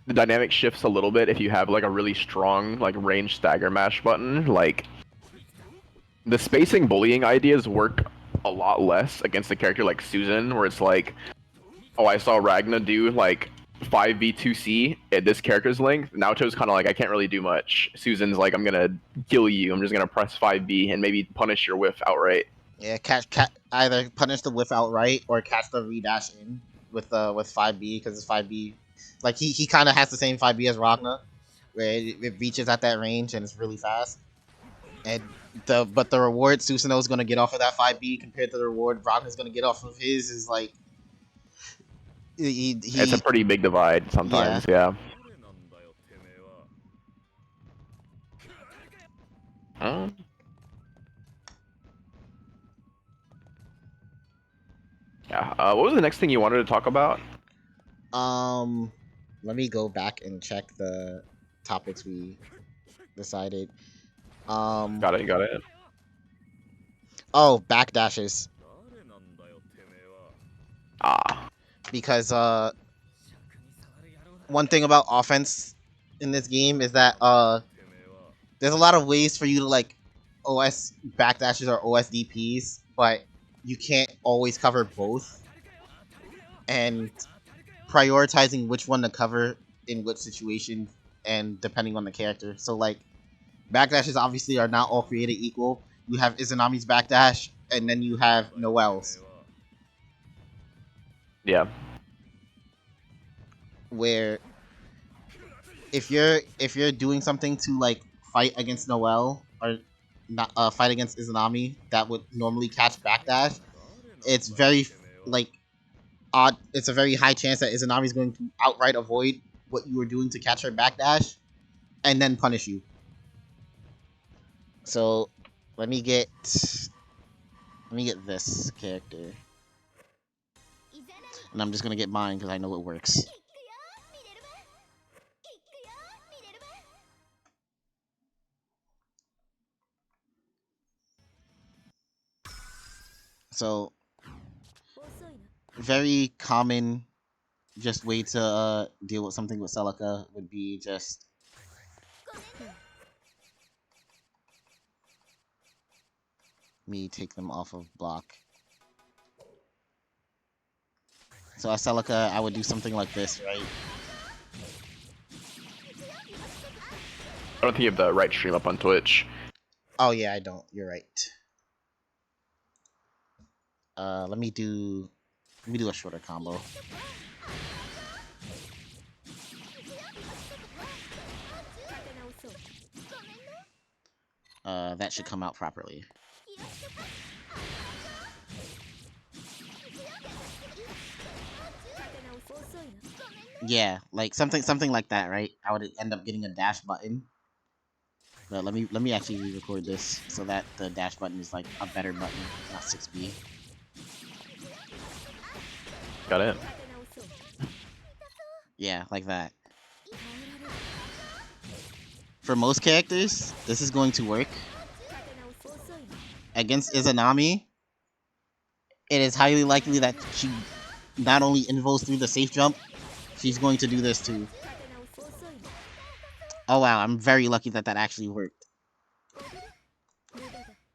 the dynamic shifts a little bit if you have like a really strong like range stagger mash button. Like the spacing bullying ideas work a lot less against a character like Susan, where it's like, oh, I saw Ragna do like 5v2c at this character's length. Naoto's kind of like, I can't really do much. Susan's like, I'm gonna kill you. I'm just gonna press 5b and maybe punish your whiff outright. Yeah, either punish the whiff outright or catch the redash in with 5B because it's 5B. Like he kind of has the same 5B as Ragna, where it reaches at that range and it's really fast. And the reward Susanoo is gonna get off of that 5B compared to the reward Ragna's gonna get off of his is like It's a he pretty big divide yeah. sometimes, yeah. Um, yeah. What was the next thing you wanted to talk about? Let me go back and check the topics we decided. Got it, got it. Oh, backdashes. Ah, Because one thing about offense in this game is that there's a lot of ways for you to like OS backdashes or OS DPs, but you can't always cover both. And prioritizing which one to cover in which situation and depending on the character. So like backdashes obviously are not all created equal. You have Izanami's backdash and then you have Noel's. yeah. Where if you're doing something to like fight against Noel or not fight against Izanami that would normally catch backdash, it's very like odd. It's a very high chance that Izanami is going to outright avoid what you were doing to catch her backdash and then punish you. So let me get this character, and I'm just gonna get mine because I know it works. So very common just way to deal with something with Celica would be just me take them off of block. So as Celica, I would do something like this, right? I don't think you have the right stream up on Twitch. Oh yeah, I don't. You're right. Let me do a shorter combo. That should come out properly. Yeah, like something like that, right? I would end up getting a dash button. But let me actually re-record this so that the dash button is like a better button, not 6B. Got it. Yeah, like that. for most characters, this is going to work. Against Izanami, it is highly likely that she not only invos through the safe jump, she's going to do this too. Oh wow, I'm very lucky that that actually worked.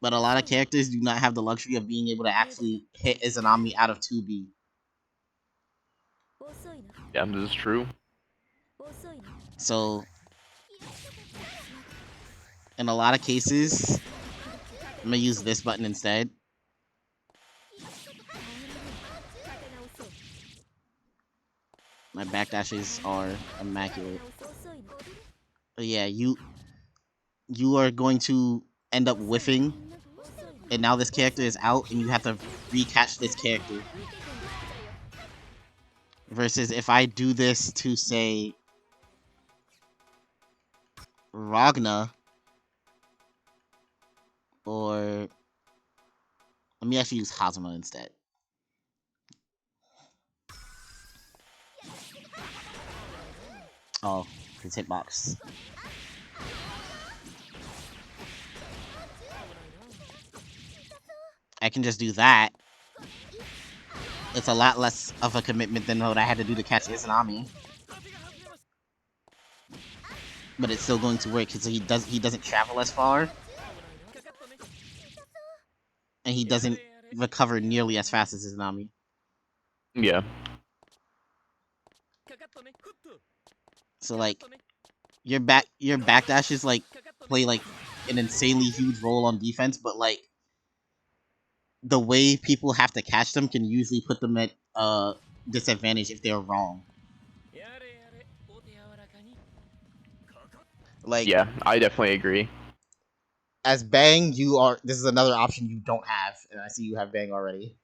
But a lot of characters do not have the luxury of being able to actually hit Izanami out of 2B. Yeah, this is true. So, in a lot of cases, I'm gonna use this button instead. My backdashes are immaculate. But yeah, you are going to end up whiffing, and now this character is out, and you have to recatch this character. Versus if I do this to, say, Ragna, or let me actually use Hazama instead. Oh, his hitbox. I can just do that. It's a lot less of a commitment than what I had to do to catch Izanami. But it's still going to work because he doesn't travel as far. And he doesn't recover nearly as fast as Izanami. Yeah. So like your backdashes like play like an insanely huge role on defense, but like the way people have to catch them can usually put them at disadvantage if they're wrong. Like, Yeah, I definitely agree. as Bang, this is another option you don't have, and I see you have Bang already.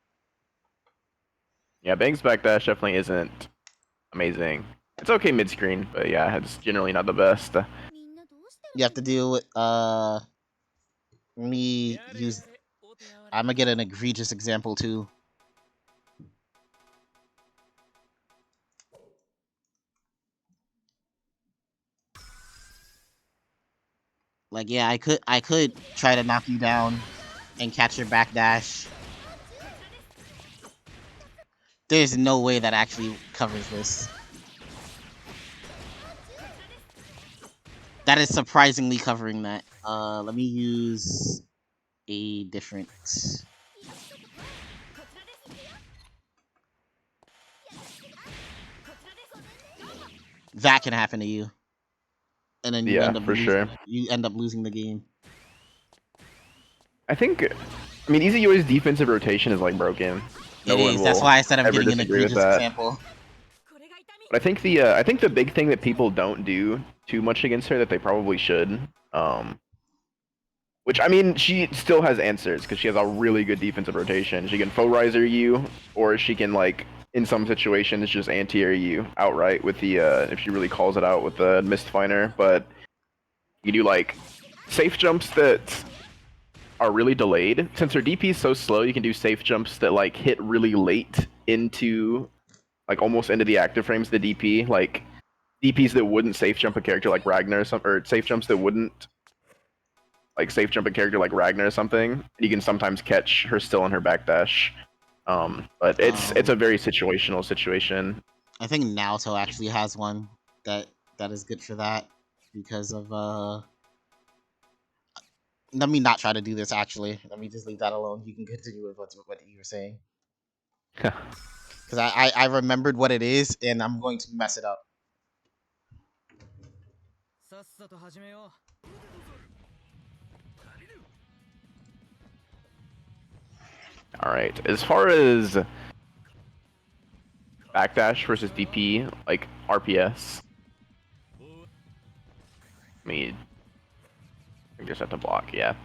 Yeah, Bang's backdash definitely isn't amazing. It's okay mid-screen, but yeah, it's generally not the best. You have to deal with me use. I'm gonna get an egregious example too. Like, yeah, I could try to knock you down and catch your backdash. There's no way that actually covers this. That is surprisingly covering that. Let me use a different. That can happen to you, and then Yeah, for sure. you end up losing the game. I think, I mean, Easy Yoi's defensive rotation is like broken. It No one is. That's will why I said I'm ever getting an disagree with egregious that. example. But I think the big thing that people don't do too much against her that they probably should, which I mean, she still has answers because she has a really good defensive rotation. She can foe riser you, or she can like in some situations just anti-air you outright with the if she really calls it out with the mist finder. But you do like safe jumps that are really delayed. Since her DP is so slow, you can do safe jumps that like hit really late into like almost into the active frames of the DP, like DPs that wouldn't safe jump a character like Ragnar or safe jumps that wouldn't like safe jump a character like Ragnar or something. You can sometimes catch her still on her backdash. But it's a very situational situation. I think Naoto actually has one that is good for that because of Let me not try to do this. Actually, let me just leave that alone. You can continue with what you were saying because I remembered what it is and I'm going to mess it up. All right. As far as backdash versus DP, like RPS, I just have to block. Yeah.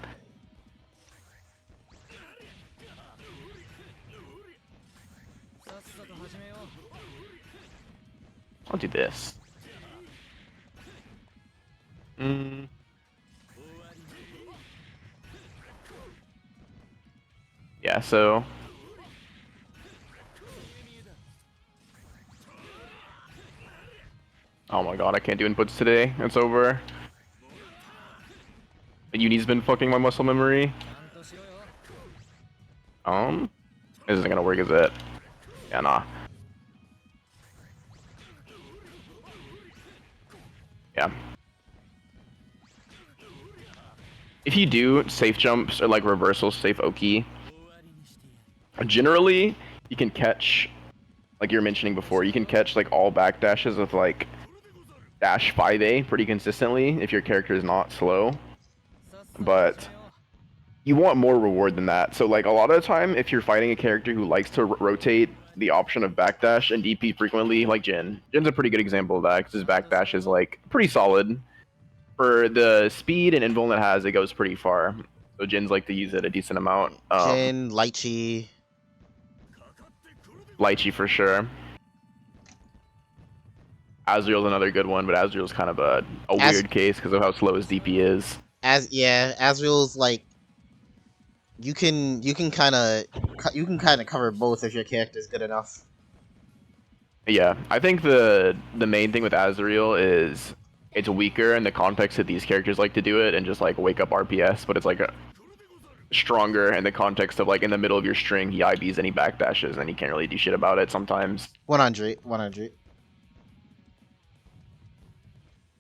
I'll do this. Yeah, so oh my god, I can't do inputs today. It's over. Uni's been fucking my muscle memory. This isn't gonna work, is it? Yeah, nah. Yeah. If you do safe jumps or like reversals, safe Oki, generally you can catch, like you were mentioning before, you can catch like all backdashes with like dash 5A pretty consistently if your character is not slow. But you want more reward than that. So like a lot of the time, if you're fighting a character who likes to rotate the option of backdash and DP frequently, like Jin. Jin's a pretty good example of that because his backdash is like pretty solid. For the speed and invuln it has, it goes pretty far. So Jin's like to use it a decent amount. Jin, Lychee. Lychee for sure. Azriel's another good one, but Azriel's kind of a weird case because of how slow his DP is. Azriel's like you can kind of cover both if your character is good enough. Yeah, I think the main thing with Azriel is it's weaker in the context that these characters like to do it and just like wake up RPS, but it's like stronger in the context of like in the middle of your string he IBs and he backdashes and he can't really do shit about it sometimes. 100.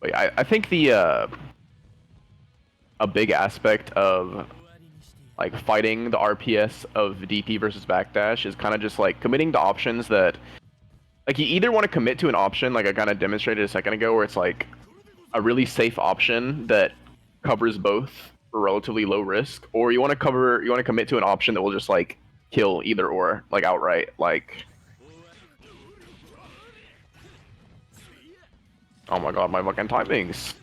But I think the a big aspect of like fighting the RPS of DP versus backdash is kind of just like committing to options that like you either want to commit to an option like I kind of demonstrated a second ago where it's like a really safe option that covers both for relatively low risk, or you want to commit to an option that will just like kill either or like outright. Like, oh my god, my fucking timings.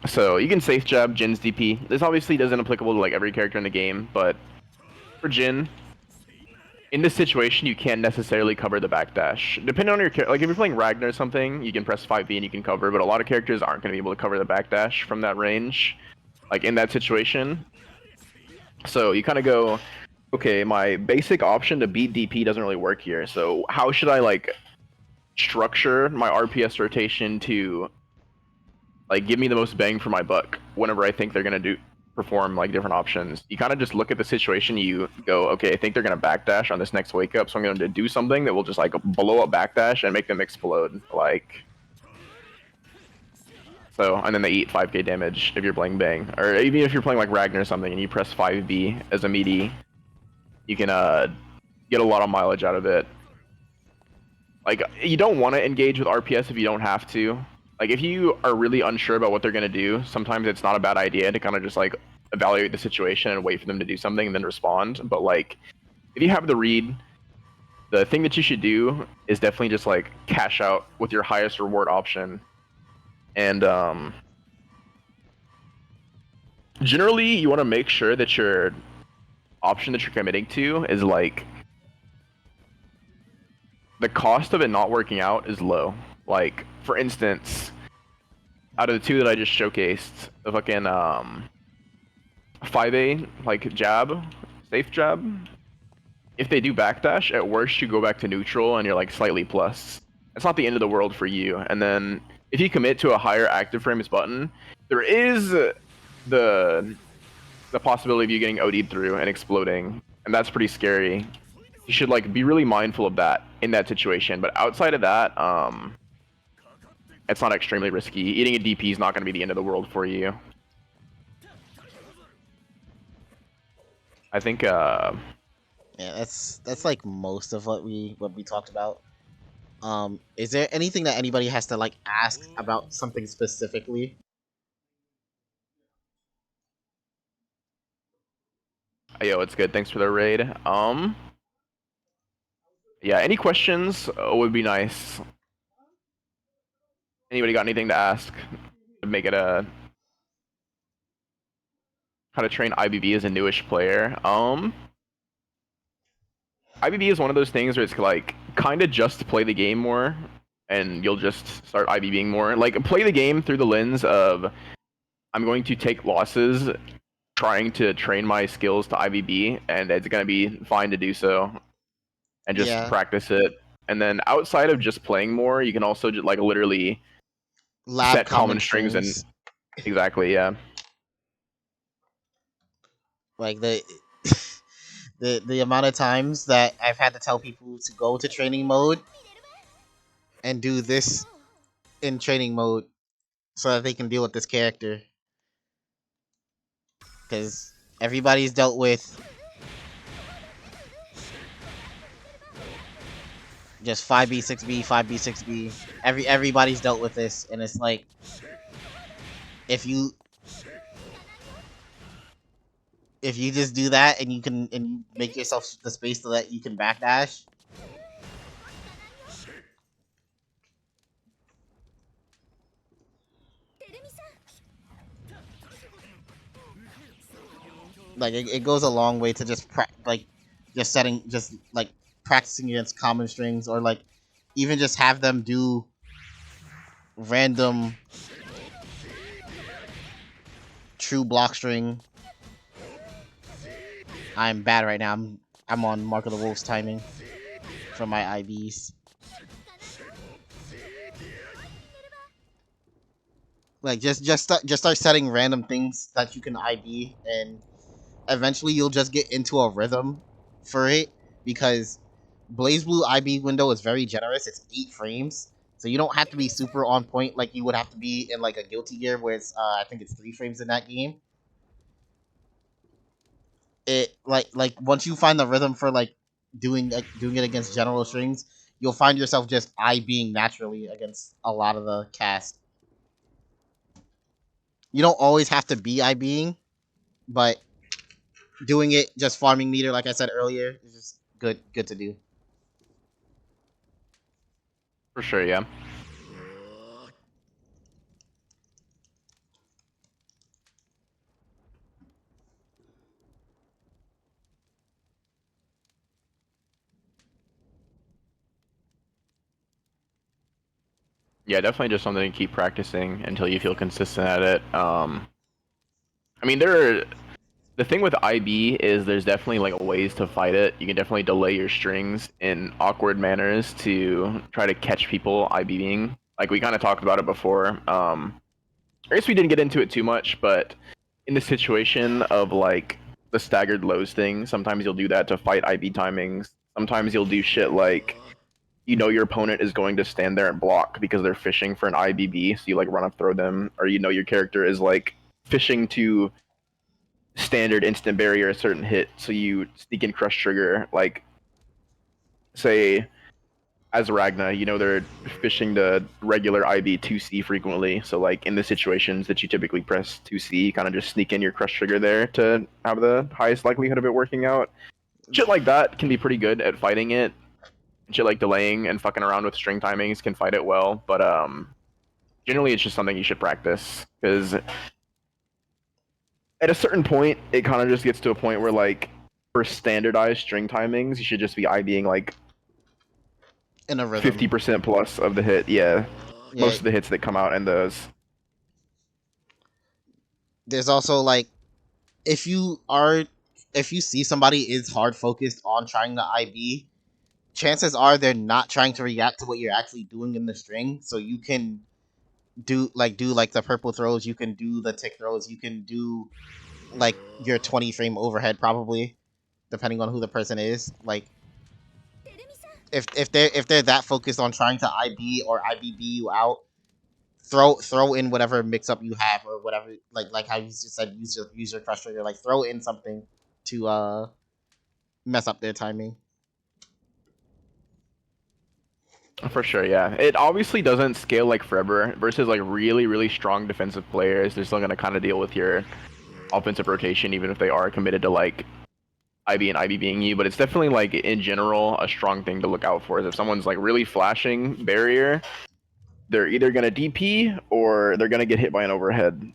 So you can safe jab Jin's DP. This obviously isn't applicable to like every character in the game, but for Jin, in this situation, you can't necessarily cover the backdash. Depending on your character, like if you're playing Ragnar or something, you can press 5B and you can cover, but a lot of characters aren't going to be able to cover the backdash from that range, like in that situation. So you kind of go, okay, my basic option to beat DP doesn't really work here, so how should I like structure my RPS rotation to like give me the most bang for my buck whenever I think they're going to perform like different options? You kind of just look at the situation, you go, okay, I think they're going to backdash on this next wake up, so I'm going to do something that will just like blow up backdash and make them explode. Like, so, and then they eat 5k damage if you're playing bang. Or even if you're playing like Ragnar or something and you press 5B as a meaty, you can get a lot of mileage out of it. Like, you don't want to engage with RPS if you don't have to. Like, if you are really unsure about what they're going to do, sometimes it's not a bad idea to kind of just, like, evaluate the situation and wait for them to do something and then respond. But, like, if you have the read, the thing that you should do is definitely just, like, cash out with your highest reward option. And, generally, you want to make sure that your option that you're committing to is, like, the cost of it not working out is low. Like, for instance, out of the two that I just showcased, the fucking 5A like jab, safe jab. If they do backdash, at worst you go back to neutral and you're like slightly plus. It's not the end of the world for you. And then if you commit to a higher active frames button, there is the possibility of you getting OD'd through and exploding, and that's pretty scary. You should like be really mindful of that in that situation. But outside of that, it's not extremely risky. Eating a DP is not going to be the end of the world for you. I think Yeah, that's like most of what we talked about. Is there anything that anybody has to like ask about something specifically? yo, it's good. Thanks for the raid. Yeah, any questions would be nice. Anybody got anything to ask? Make it a how to train IBB as a newish player. IBB is one of those things where it's like kind of just play the game more, and you'll just start IBBing more. Like play the game through the lens of I'm going to take losses, trying to train my skills to IBB, and it's gonna be fine to do so. and just Yeah, practice it. And then outside of just playing more, you can also just like literally lab set common common strings and strings. exactly, yeah. Like the amount of times that I've had to tell people to go to training mode and do this in training mode so that they can deal with this character, because everybody's dealt with just 5B 6B 5B 6B. Everybody's dealt with this, and it's like if you if you just do that and you make yourself the space so that you can backdash, like it goes a long way to just just setting just like practicing against common strings, or like even just have them do random true block string. I'm bad right now. I'm on Mark of the Wolves timing for my IBs. Like just start setting random things that you can IB, and eventually you'll just get into a rhythm for it, because Blaze Blue IB window is very generous. It's 8 frames, so you don't have to be super on point like you would have to be in like a Guilty Gear, where it's I think it's 3 frames in that game. It like once you find the rhythm for like doing it against general strings, you'll find yourself just IBing naturally against a lot of the cast. You don't always have to be IBing, but doing it just farming meter, like I said earlier, is just good to do. For sure, yeah. Yeah, definitely just something to keep practicing until you feel consistent at it. I mean, the thing with IB is there's definitely like ways to fight it. You can definitely delay your strings in awkward manners to try to catch people IBing. Like we kind of talked about it before. I guess we didn't get into it too much, but in the situation of like the staggered lows thing, sometimes you'll do that to fight IB timings. Sometimes you'll do shit like you know your opponent is going to stand there and block because they're fishing for an IBB, so you like run up throw them, or you know your character is like fishing to standard instant barrier a certain hit, so you sneak in crush trigger, like say as Ragna, you know they're fishing the regular IB 2C frequently, so like in the situations that you typically press 2C, you kind of just sneak in your crush trigger there to have the highest likelihood of it working out. Shit like that can be pretty good at fighting it. Shit like delaying and fucking around with string timings can fight it well, but generally it's just something you should practice, because at a certain point it kind of just gets to a point where like for standardized string timings you should just be IBing like In a rhythm. 50% plus of the hit. Yeah, Yeah. most of the hits that come out in those. There's also like if you are if you see somebody is hard focused on trying to IB, chances are they're not trying to react to what you're actually doing in the string. So you can do like the purple throws, you can do the tick throws, you can do like your 20 frame overhead probably, depending on who the person is. Like if they're that focused on trying to IB or IBB you out, throw in whatever mix up you have, or whatever, like how you just said, use your crush trigger, like throw in something to mess up their timing. For sure, yeah. It obviously doesn't scale like forever versus like really, really strong defensive players. They're still gonna kind of deal with your offensive rotation even if they are committed to like IB and IB being you. But it's definitely like in general a strong thing to look out for is if someone's like really flashing barrier, they're either gonna DP or they're gonna get hit by an overhead.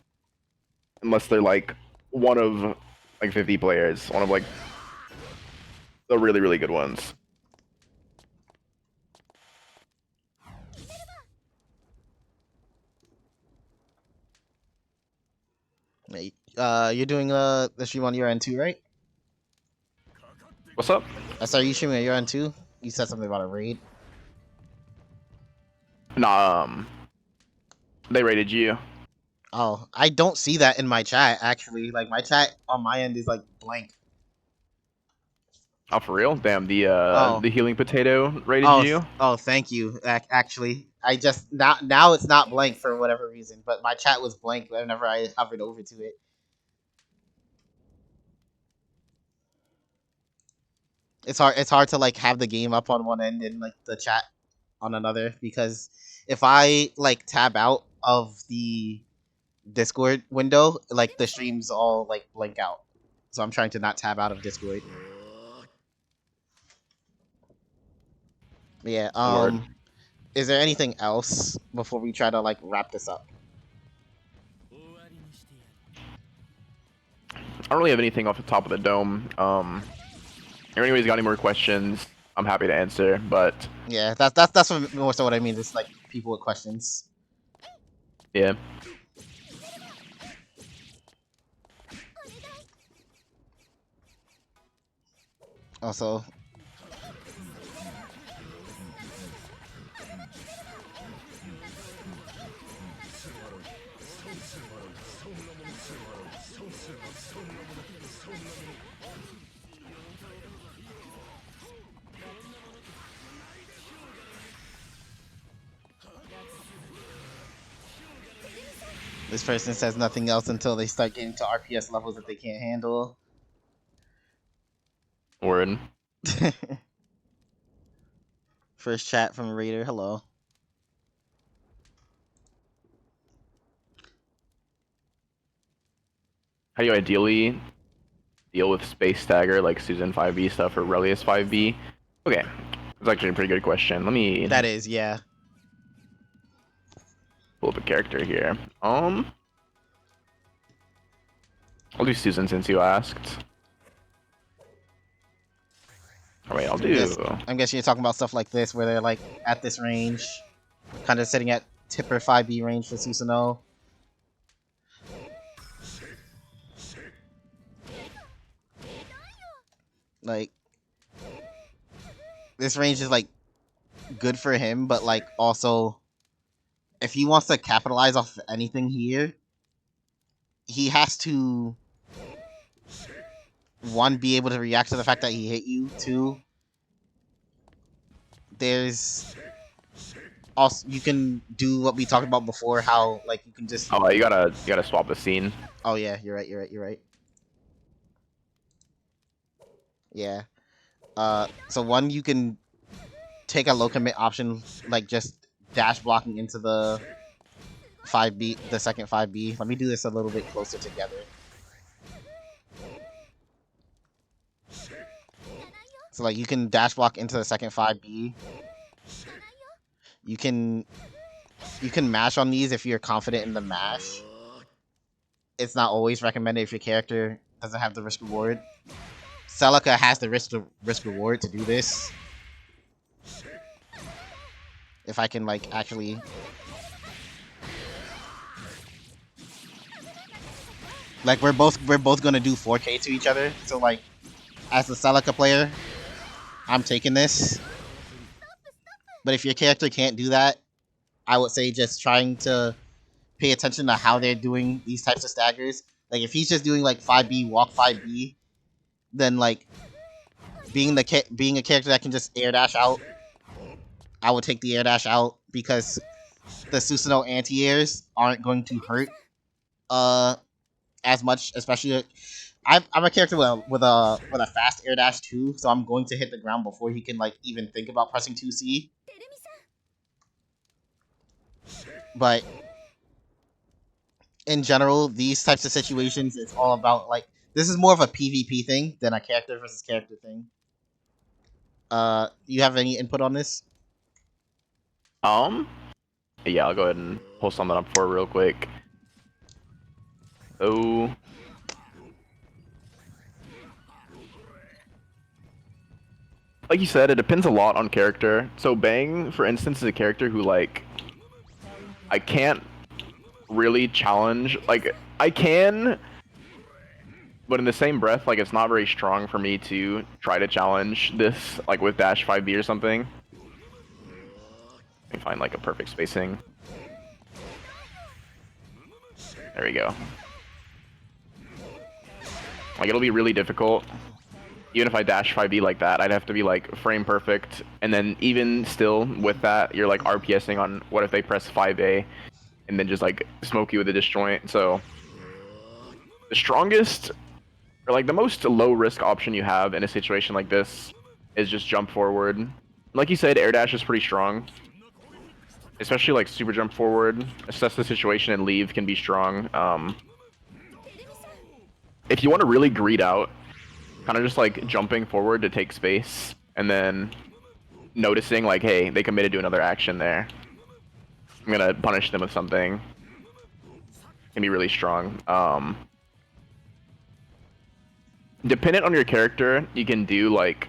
Unless they're like one of like 50 players, one of like the really, really good ones. You're doing the stream on your end too, right? What's up? I saw you streaming on your end too. You said something about a raid. Nah, they rated you. Oh, I don't see that in my chat actually. Like my chat on my end is like blank. Oh, for real? Damn, Oh, the healing potato rated oh, you. oh. Thank you. Actually, I just now it's not blank for whatever reason, but my chat was blank whenever I hovered over to it. It's hard to like have the game up on one end and like the chat on another, because if I like tab out of the Discord window, like the streams all like blank out. So I'm trying to not tab out of Discord. Yeah. Word. Is there anything else before we try to like wrap this up? I don't really have anything off the top of the dome. If anybody's got any more questions, I'm happy to answer. But Yeah, that's more so what I mean. Just like people with questions. yeah, Also, this person says nothing else until they start getting to RPS levels that they can't handle. word. First chat from Raider. Hello. How do you ideally deal with space stagger like Susan 5B stuff or Relius 5B? Okay, that's actually a pretty good question. Let me That is, yeah. pull up a character here. I'll do Susan since you asked. All right, I'll do. I'm guessing you're talking about stuff like this where they're like at this range, kind of sitting at Tipper 5B range for Susanoo. Like this range is like good for him, but like also if he wants to capitalize off anything here, he has to one, be able to react to the fact that he hit you. Two, there's also you can do what we talked about before, how like you can just Oh, you gotta swap the scene. oh yeah, you're right. Yeah. So one, you can take a low commit option, like just dash blocking into the 5B, the second 5B. Let me do this a little bit closer together. So like you can dash block into the second 5B. You can mash on these if you're confident in the mash. It's not always recommended if your character doesn't have the risk reward. Celica has the risk reward to do this. If I can like actually like we're both gonna do 4K to each other. So like as the Celica player, I'm taking this. But if your character can't do that, I would say just trying to pay attention to how they're doing these types of staggers. Like if he's just doing like 5B walk 5B, then like being a character that can just air dash out, I would take the air dash out because the Susanoo anti-airs aren't going to hurt as much, especially I'm a character with a fast air dash too, so I'm going to hit the ground before he can like even think about pressing 2C. But in general, these types of situations, it's all about like this is more of a PvP thing than a character versus character thing. You have any input on this? Yeah, I'll go ahead and pull something up for real quick. Oh. Like you said, it depends a lot on character. So Bang, for instance, is a character who like I can't really challenge. Like I can But in the same breath, like it's not very strong for me to try to challenge this, like with dash 5B or something. Let me find like a perfect spacing. There we go. Like it'll be really difficult. Even if I dash 5B like that, I'd have to be like frame perfect. And then even still with that, you're like RPSing on what if they press 5A and then just like smoke you with a disjoint. So the strongest or like the most low risk option you have in a situation like this is just jump forward. Like you said, air dash is pretty strong. Especially like super jump forward, assess the situation and leave can be strong. If you want to really greed out, kind of just like jumping forward to take space and then noticing like, hey, they committed to another action there. I'm gonna punish them with something. Can be really strong. Dependent on your character, you can do like,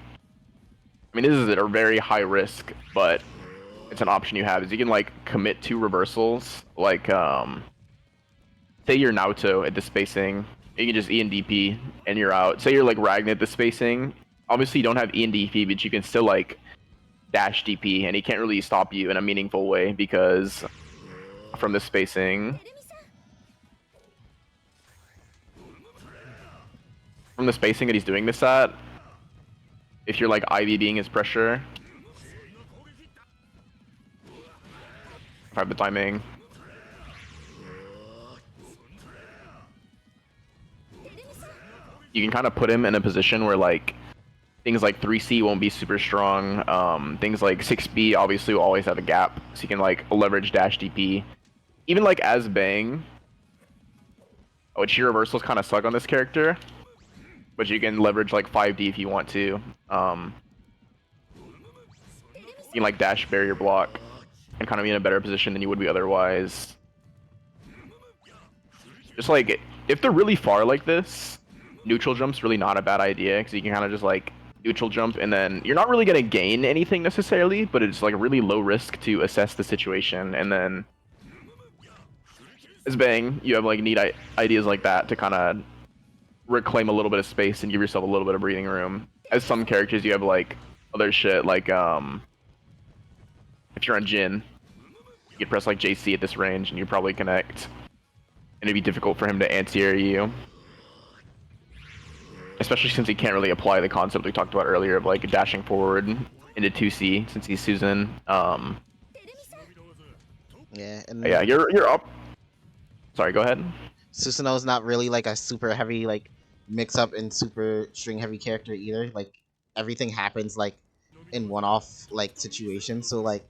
I mean, this is a very high risk, but it's an option you have. Is you can like commit to reversals, like say you're Naoto at the spacing, you can just E and DP and you're out. Say you're like Ragnar at the spacing. Obviously, you don't have E and DP, but you can still like dash DP, and he can't really stop you in a meaningful way because from the spacing. From the spacing that he's doing this at, if you're like IVBing his pressure, if I have the timing. You can kind of put him in a position where like things like 3C won't be super strong. Things like 6B obviously will always have a gap, so you can like leverage dash DP. Even like as Bang, which your reversals kind of suck on this character, but you can leverage like 5D if you want to. You can like dash barrier block and kind of be in a better position than you would be otherwise. Just like if they're really far like this, neutral jump's really not a bad idea because you can kind of just like neutral jump and then you're not really gonna gain anything necessarily, but it's like really low risk to assess the situation. And then as Bang, you have like neat ideas like that to kind of reclaim a little bit of space and give yourself a little bit of breathing room. As some characters, you have like other shit like if you're on Jin, you could press like JC at this range and you probably connect, and it'd be difficult for him to anti-air you. Especially since he can't really apply the concept we talked about earlier of like dashing forward into 2C since he's Susan. Yeah, and Yeah, you're up. Sorry, go ahead. Susanoo is not really like a super heavy like mix up and super string heavy character either. Like everything happens like in one off like situations. So like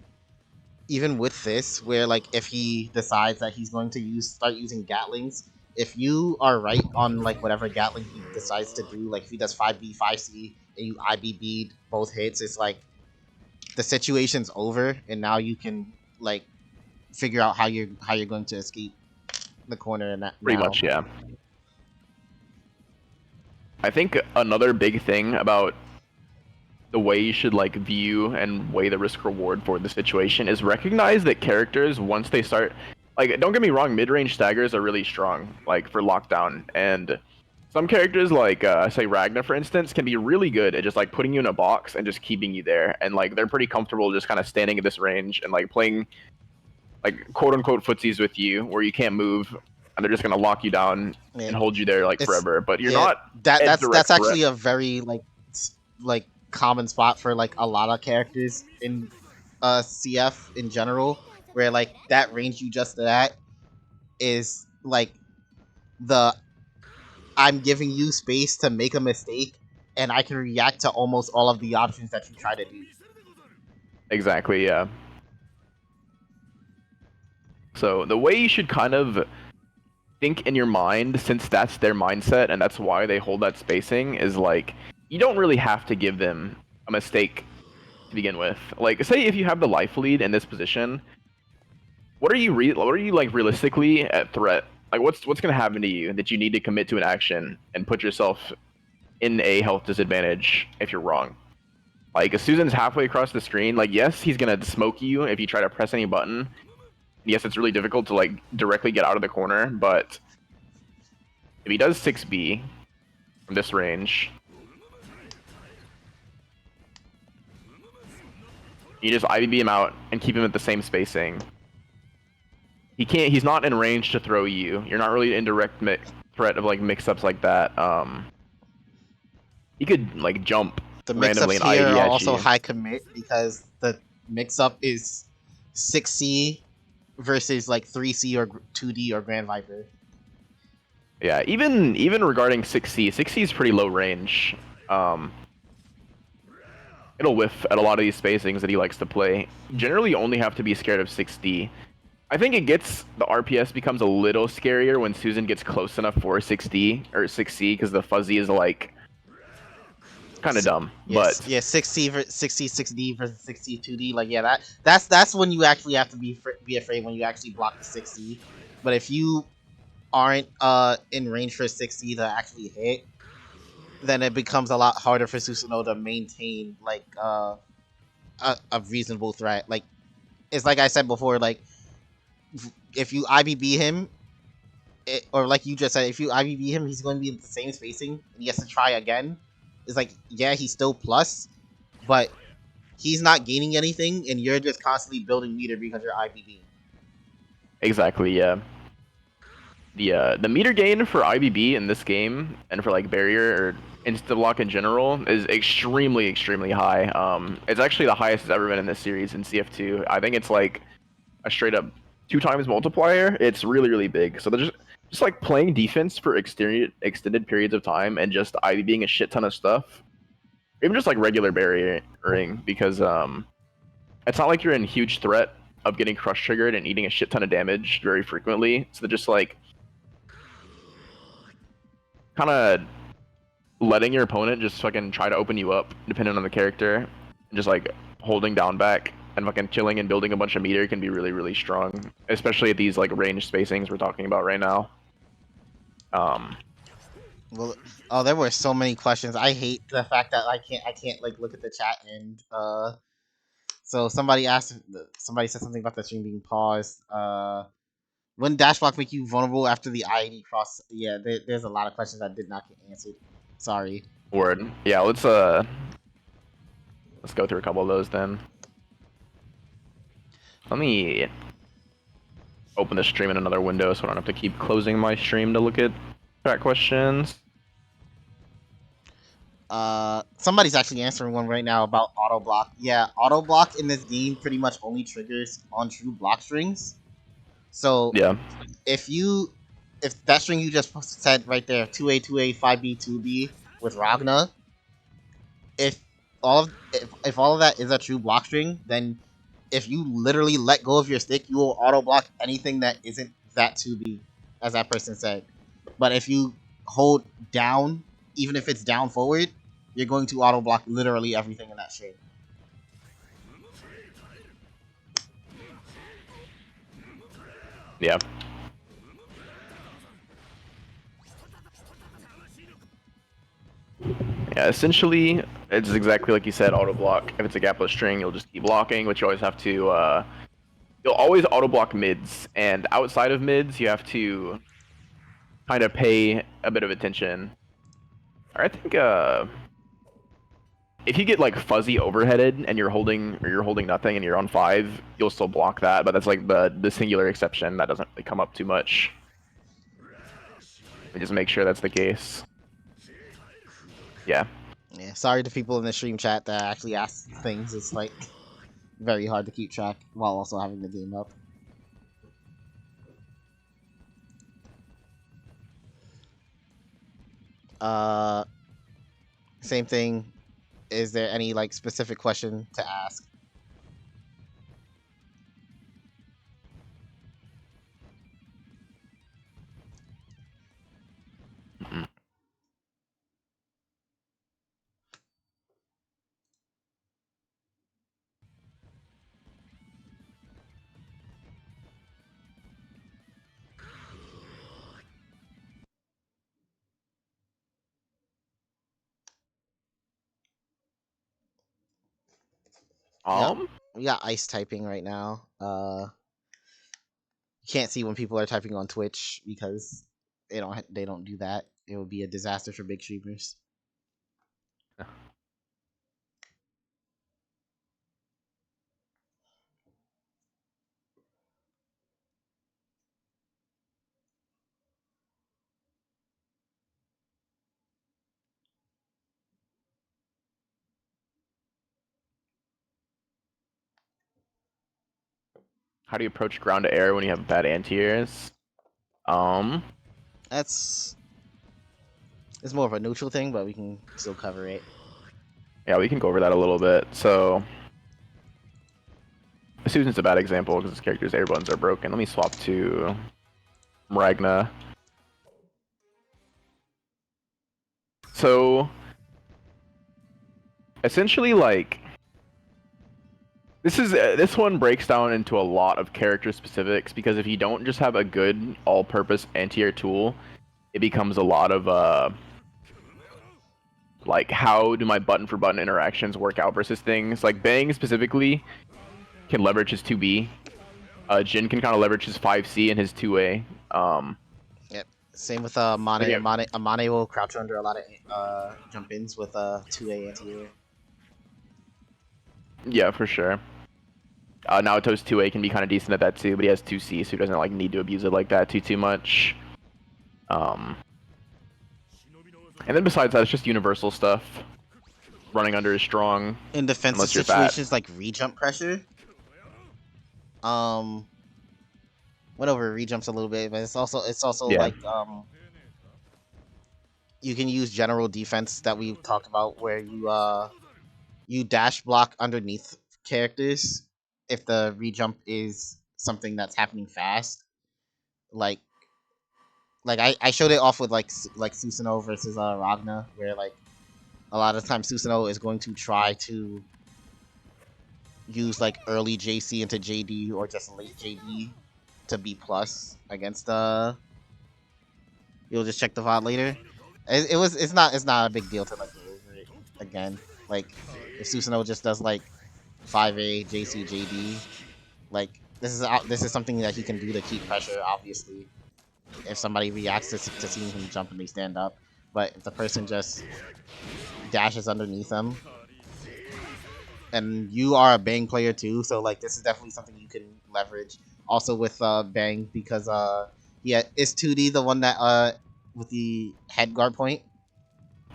even with this, where like if he decides that he's going to start using Gatlings, if you are right on like whatever Gatling he decides to do, like if he does 5B 5C and you IBB both hits, it's like the situation's over, and now you can like figure out how you're going to escape the corner and that. Pretty much, yeah. I think another big thing about the way you should like view and weigh the risk reward for the situation is recognize that characters, once they start, like, don't get me wrong, mid-range staggers are really strong, like for lockdown, and some characters like say Ragnar for instance can be really good at just like putting you in a box and just keeping you there, and like they're pretty comfortable just kind of standing at this range and like playing like quote unquote footsies with you where you can't move and they're just gonna lock you down and And hold you there like it's forever, but you're yeah, not at that's direct threat. actually a very like common spot for like a lot of characters in CF in general, where like that range you just at is like the I'm giving you space to make a mistake, and I can react to almost all of the options that you try to do. Exactly, yeah. So the way you should kind of think in your mind, since that's their mindset and that's why they hold that spacing, is like you don't really have to give them a mistake to begin with. Like, say if you have the life lead in this position, what are you like realistically at threat? Like, what's gonna happen to you that you need to commit to an action and put yourself in a health disadvantage if you're wrong? Like, if Susan's halfway across the screen, like, yes, he's gonna smoke you if you try to press any button. Yes, it's really difficult to like directly get out of the corner, but if he does 6B from this range. You just IBB him out and keep him at the same spacing. He can't. He's not in range to throw you. You're not really in direct threat of like mix-ups like that. He could like jump The randomly mix-ups and here IB are at also you. high commit because the mix-up is 6C versus like 3C or 2D or Grand Viper. Yeah, even regarding 6C, 6C is pretty low range. It'll whiff at a lot of these spacings that he likes to play. Generally, you only have to be scared of 6D. I think it gets the RPS becomes a little scarier when Susan gets close enough for 6D or 6C because the fuzzy is like kind of dumb. Yes, But yeah, 6C 6C 6D versus 6C 2D. Like yeah, that's when you actually have to be afraid when you actually block the 6C. But if you aren't in range for 6C to actually hit, then it becomes a lot harder for Susanoo to maintain like a reasonable threat. Like it's like I said before, like if you IBB him, or like you just said, if you IBB him, he's going to be in the same spacing and he has to try again. It's like, yeah, he's still plus, but he's not gaining anything, and you're just constantly building meter because you're IBB. exactly, yeah. The meter gain for IBB in this game and for like barrier or insta block in general is extremely high. It's actually the highest it's ever been in this series in CF2. I think it's like a straight up 2 times multiplier. It's really big. So they're just like playing defense for extended periods of time and just IBBing a shit ton of stuff. Even just like regular barriering because it's not like you're in huge threat of getting crush triggered and eating a shit ton of damage very frequently. So they're just like kind of letting your opponent just fucking try to open you up, depending on the character, and just like holding down back and fucking chilling and building a bunch of meter can be really strong, especially at these like range spacings we're talking about right now. Um, Well, oh, there were so many questions. I hate the fact that I can't like look at the chat and So somebody said something about the stream being paused. When dash block make you vulnerable after the IED cross? Yeah, there's a lot of questions that did not get answered. Sorry. word. Yeah, let's go through a couple of those then. Let me open the stream in another window so I don't have to keep closing my stream to look at chat questions. Somebody's actually answering one right now about auto block. Yeah, auto block in this game pretty much only triggers on true block strings. So Yeah, if that string you just said right there, 2A 2A 5B 2B with Ragna, if if all of that is a true block string, then if you literally let go of your stick, you will auto block anything that isn't that 2B, as that person said. But if you hold down, even if it's down forward, you're going to auto block literally everything in that string. yeah. Yeah, essentially, it's exactly like you said, auto block. If it's a gapless string, you'll just keep blocking, but you always have to, you'll always auto block mids, and outside of mids, you have to kind of pay a bit of attention. I think, if you get like fuzzy overheaded and you're holding nothing and you're on 5, you'll still block that, but that's like the singular exception that doesn't really come up too much. Just make sure that's the case. Yeah. Yeah, sorry to people in the stream chat that actually ask things. It's like very hard to keep track while also having the game up. Uh, Same thing. Is there any like specific question to ask? Mm-mm. Yeah, we got ice typing right now. You can't see when people are typing on Twitch because They don't do that. It would be a disaster for big streamers. How do you approach ground to air when you have bad anti-airs? That's it's more of a neutral thing, but we can still cover it. Yeah, we can go over that a little bit. So, Susan's a bad example because his character's air buttons are broken. Let me swap to Ragna. So, essentially, like, this one breaks down into a lot of character specifics because if you don't just have a good all-purpose anti-air tool, it becomes a lot of like how do my button for button interactions work out versus things. Like Bang specifically can leverage his 2B. Jin can kind of leverage his 5C and his 2A. Yep. Same with Then you Mane. Mane will crouch under a lot of jump ins with 2A anti-air. yeah, for sure. Naoto's 2A can be kind of decent at that too, but he has 2C, so he doesn't like need to abuse it like that too much. And then besides that, it's just universal stuff. Running under is strong, In defensive unless you're fat. situations like re-jump pressure, went over re-jumps a little bit, but it's also Yeah. like you can use general defense that we talked about where you dash block underneath characters if the re-jump is something that's happening fast. Like I showed it off with like Susanoo versus Ragna, where like a lot of times Susanoo is going to try to use like early JC into JD or just late JD to B plus against you'll just check the VOD later. It's not a big deal to like go over it again. Like if Susanoo just does like 5A JC JD, like this is something that he can do to keep pressure. Obviously, if somebody reacts to seeing him jump and they stand up, but if the person just dashes underneath him, and you are a Bang player too, so like this is definitely something you can leverage. Also with Bang because yeah, is 2D the one that with the head guard point?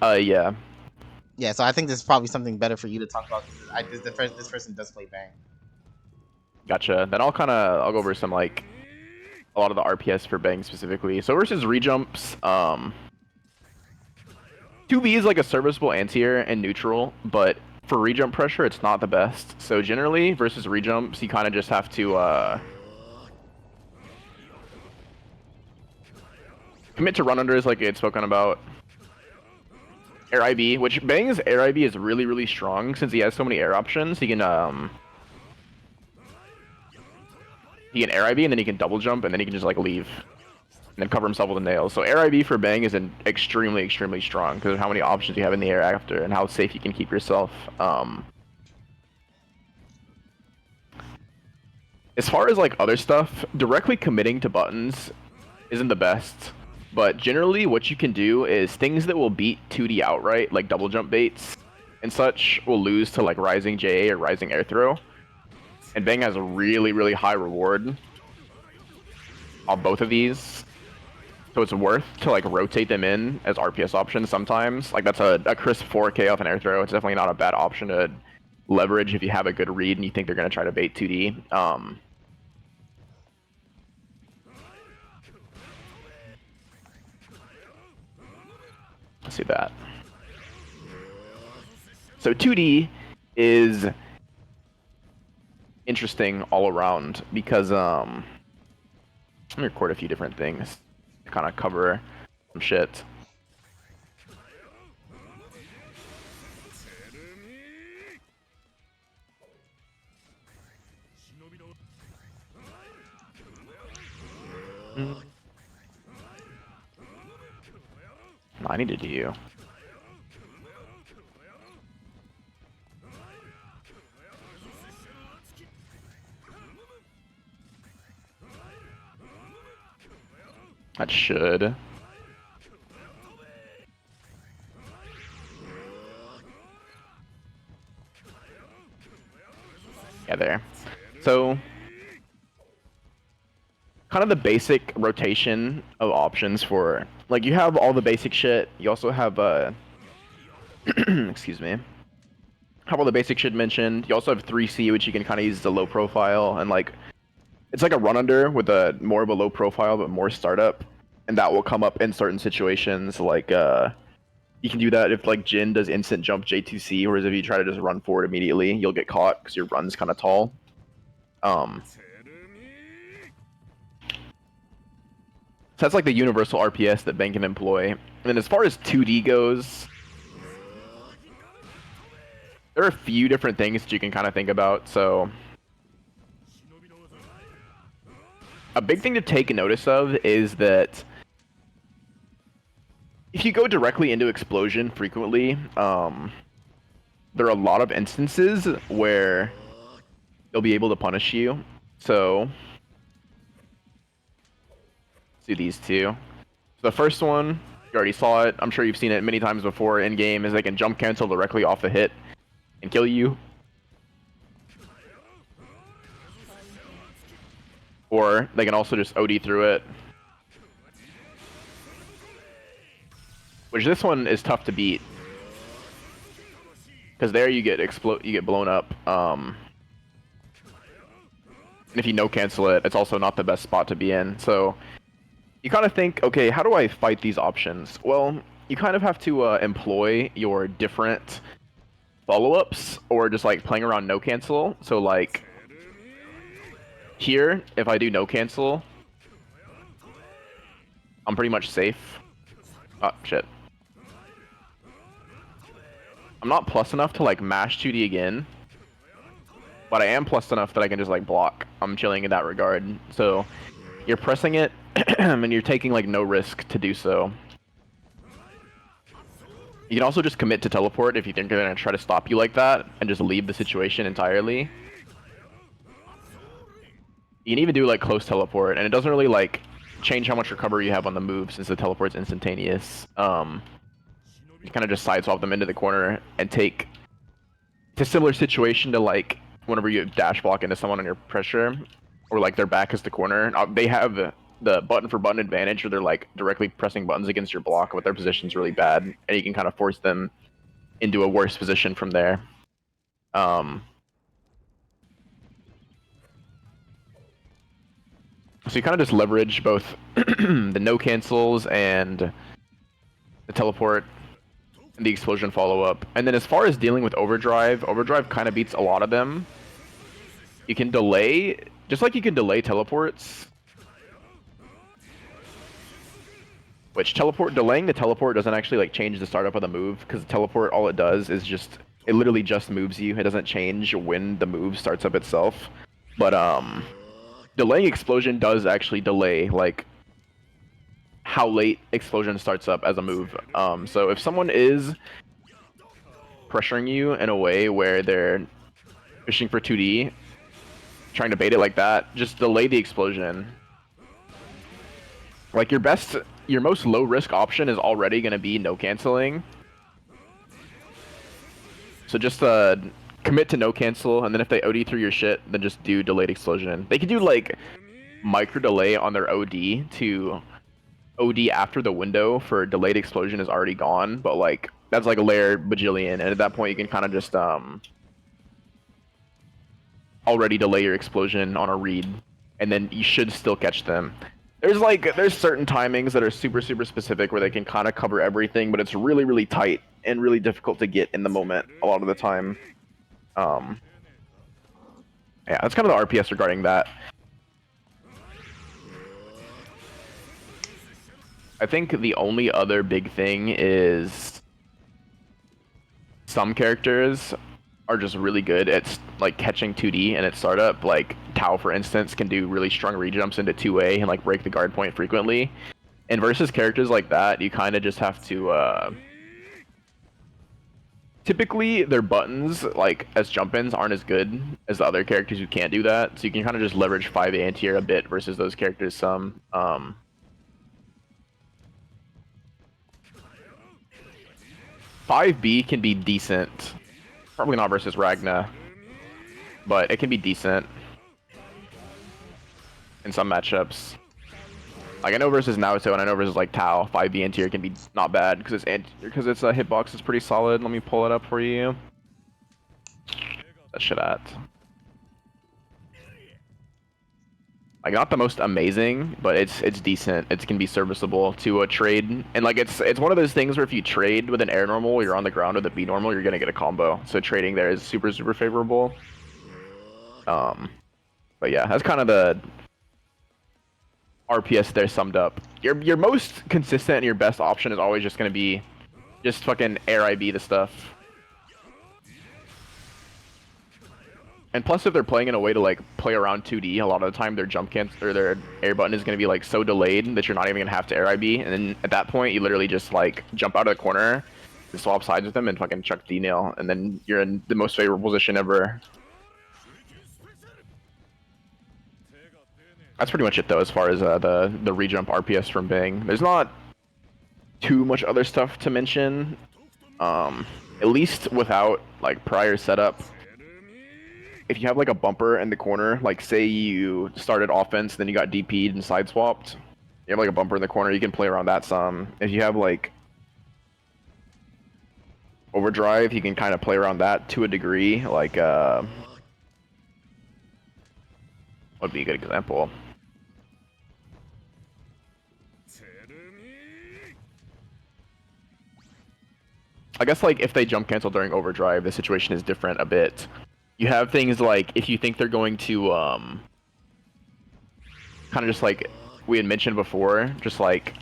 Yeah. Yeah, so I think this is probably something better for you to talk about because this person does play Bang. Gotcha. Then I'll go over some like a lot of the RPS for Bang specifically. So versus rejumps, 2B is like a serviceable anti-air and neutral, but for rejump pressure, it's not the best. So generally versus rejumps, you kind of just have to commit to run unders like it's spoken about. Air IB, which Bang's Air IB is really, really strong since he has so many air options. He can Air IB and then he can double jump and then he can just like leave and then cover himself with a nail. So Air IB for Bang is an extremely, extremely strong because of how many options you have in the air after and how safe you can keep yourself. As far as like other stuff, directly committing to buttons isn't the best. But generally, what you can do is things that will beat 2D outright, like double jump baits and such, will lose to like rising JA or rising air throw. And Bang has a really, really high reward on both of these. So it's worth to like rotate them in as RPS options sometimes. Like that's a crisp 4K off an air throw. It's definitely not a bad option to leverage if you have a good read and you think they're going to try to bait 2D. Let's see that. So 2D is interesting all around because let me record a few different things to kind of cover some shit. No, I need to do you. That should. So, kind of the basic rotation of options for, like, you have all the basic shit. You also have, excuse me. Have all the basic shit mentioned. You also have 3C, which you can kind of use as a low profile, and like, it's like a run under with a more of a low profile, but more startup. And that will come up in certain situations, like, you can do that if like Jin does instant jump J2C, whereas if you try to just run forward immediately, you'll get caught because your run's kind of tall. So that's like the universal RPS that Ben can employ. And then as far as 2D goes, there are a few different things that you can kind of think about. So a big thing to take notice of is that if you go directly into explosion frequently, there are a lot of instances where they'll be able to punish you. So let's do these two. The first one, you already saw it. I'm sure you've seen it many times before in game, is they can jump cancel directly off the hit and kill you. Or they can also just OD through it. Which this one is tough to beat. Because there you get blown up. And if you no cancel it, it's also not the best spot to be in. So you kind of think, okay, how do I fight these options? Well, you kind of have to employ your different follow-ups, or just like playing around no cancel. So like here, if I do no cancel, I'm pretty much safe. Oh shit. I'm not plus enough to like mash 2D again, but I am plus enough that I can just like block. I'm chilling in that regard. So you're pressing it and you're taking like no risk to do so. You can also just commit to teleport if you think they're gonna try to stop you like that and just leave the situation entirely. You can even do like close teleport, and it doesn't really like change how much recovery you have on the move since the teleport's instantaneous. You kind of just side swap them into the corner and take. It's a similar situation to like whenever you dash block into someone under pressure, or like their back is the corner. They have the button for button advantage, or they're like directly pressing buttons against your block, but their position's really bad, and you can kind of force them into a worse position from there. So you kind of just leverage both the no cancels and the teleport and the explosion follow-up. And then as far as dealing with overdrive, overdrive kind of beats a lot of them. You can delay, just like you can delay teleports. Which delaying the teleport doesn't actually like change the startup of the move, because the teleport, all it does is just, it literally just moves you. It doesn't change when the move starts up itself. But delaying explosion does actually delay like how late explosion starts up as a move. So if someone is pressuring you in a way where they're fishing for 2D, trying to bait it like that, just delay the explosion. Like your most low risk option is already going to be no canceling. So just commit to no cancel, and then if they OD through your shit, then just do delayed explosion. They can do like micro delay on their OD to OD after the window for delayed explosion is already gone, but like that's like a layer bajillion, and at that point you can kind of just already delay your explosion on a read, and then you should still catch them. There's certain timings that are super specific where they can kind of cover everything, but it's really tight and really difficult to get in the moment a lot of the time. Yeah, that's kind of the RPS regarding that. I think the only other big thing is some characters are just really good at like catching 2D and its startup. Like Tao, for instance, can do really strong rejumps into 2A and like break the guard point frequently. And versus characters like that, you kind of just have to typically their buttons like as jump-ins aren't as good as the other characters who can't do that. So you can kind of just leverage 5A anti-air a bit versus those characters some. 5B can be decent. Probably not versus Ragna, but it can be decent. in some matchups. Like I know versus Naruto and I know versus like Tao, 5B anti-air can be not bad because it's a hitbox is pretty solid. Let me pull it up for you. That shit at. Like not the most amazing, but it's decent. It can be serviceable to a trade, and like it's one of those things where if you trade with an air normal, you're on the ground with a B normal, you're gonna get a combo. So trading there is super favorable. But yeah, that's kind of the RPS there summed up. Your most consistent and your best option is always just gonna be just fucking air IB the stuff. And plus, if they're playing in a way to like play around 2D, a lot of the time their jump cancel or their air button is going to be like so delayed that you're not even going to have to air IB. And then at that point, you literally just like jump out of the corner, and swap sides with them, and fucking chuck D-nail, and then you're in the most favorable position ever. That's pretty much it though, as far as the rejump RPS from Bang. There's not too much other stuff to mention, at least without like prior setup. If you have like a bumper in the corner, like say you started offense, then you got DP'd and side swapped, you have like a bumper in the corner, you can play around that some. If you have like overdrive, you can kind of play around that to a degree. Like what would be a good example? I guess like if they jump cancel during overdrive, the situation is different a bit. You have things like if you think they're going to kind of just like we had mentioned before, just like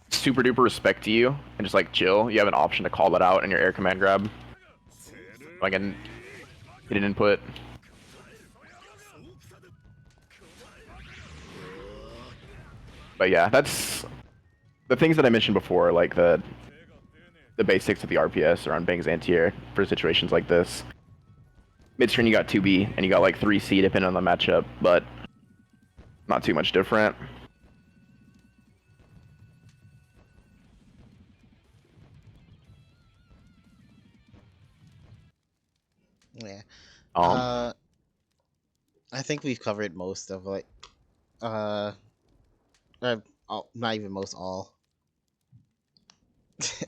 super duper respect you and just like chill, you have an option to call that out in your air command grab. Like an hidden input. But yeah, that's the things that I mentioned before, like the basics of the RPS are on Bang's anti-air for situations like this. Midstream you got 2B and you got like 3C depending on the matchup, but not too much different. Yeah. Um, I think we've covered most of like not even most all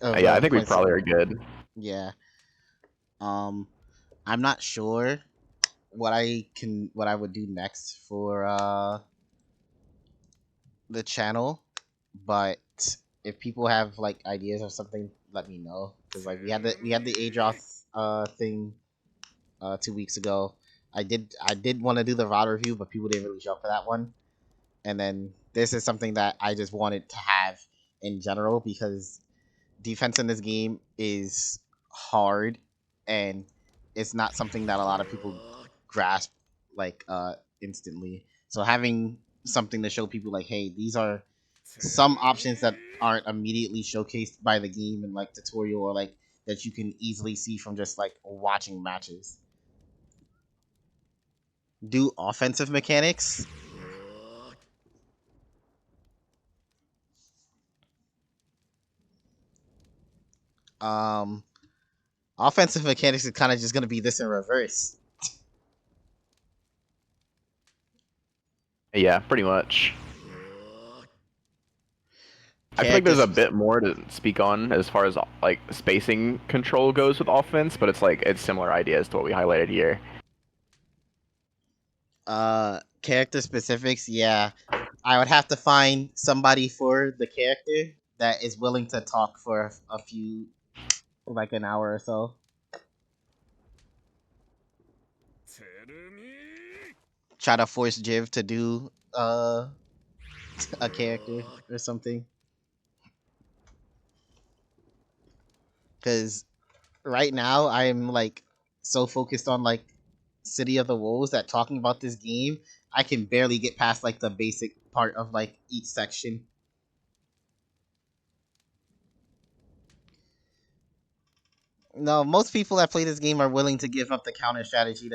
of yeah, I think we points. probably are good. Yeah. Um, I'm not sure what I would do next for the channel, but if people have like ideas or something, let me know. Because like we had the Adroth thing 2 weeks ago. I did want to do the VOD review, but people didn't really show up for that one. And then this is something that I just wanted to have in general because defense in this game is hard and it's not something that a lot of people grasp like instantly. So having something to show people like, hey, these are some options that aren't immediately showcased by the game and like tutorial or like that you can easily see from just like watching matches. Do offensive mechanics. Um, Offensive mechanics is kind of just gonna be this in reverse. Yeah, pretty much. I feel like there's a Characters. bit more to speak on as far as like spacing control goes with offense, but it's like it's similar ideas to what we highlighted here. Character specifics. Yeah, I would have to find somebody for the character that is willing to talk for a few, like an hour or so. Try to force Jiv to do a character or something. Because right now I'm like so focused on like City of the Wolves that talking about this game, I can barely get past like the basic part of like each section. No, most people that play this game are willing to give up the counter strategy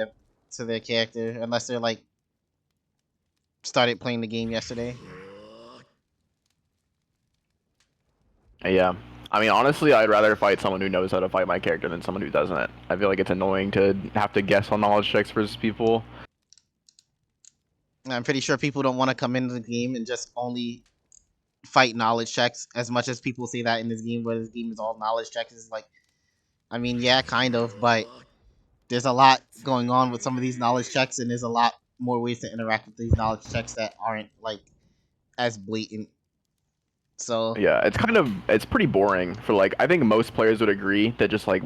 to their character unless they're like started playing the game yesterday. Yeah. I mean, honestly, I'd rather fight someone who knows how to fight my character than someone who doesn't. I feel like it's annoying to have to guess on knowledge checks versus people. I'm pretty sure people don't want to come into the game and just only fight knowledge checks as much as people say that in this game, where this game is all knowledge checks. Is like, I mean, yeah, kind of, but there's a lot going on with some of these knowledge checks, and there's a lot more ways to interact with these knowledge checks that aren't like as blatant. So Yeah, it's pretty boring for like I think most players would agree that just like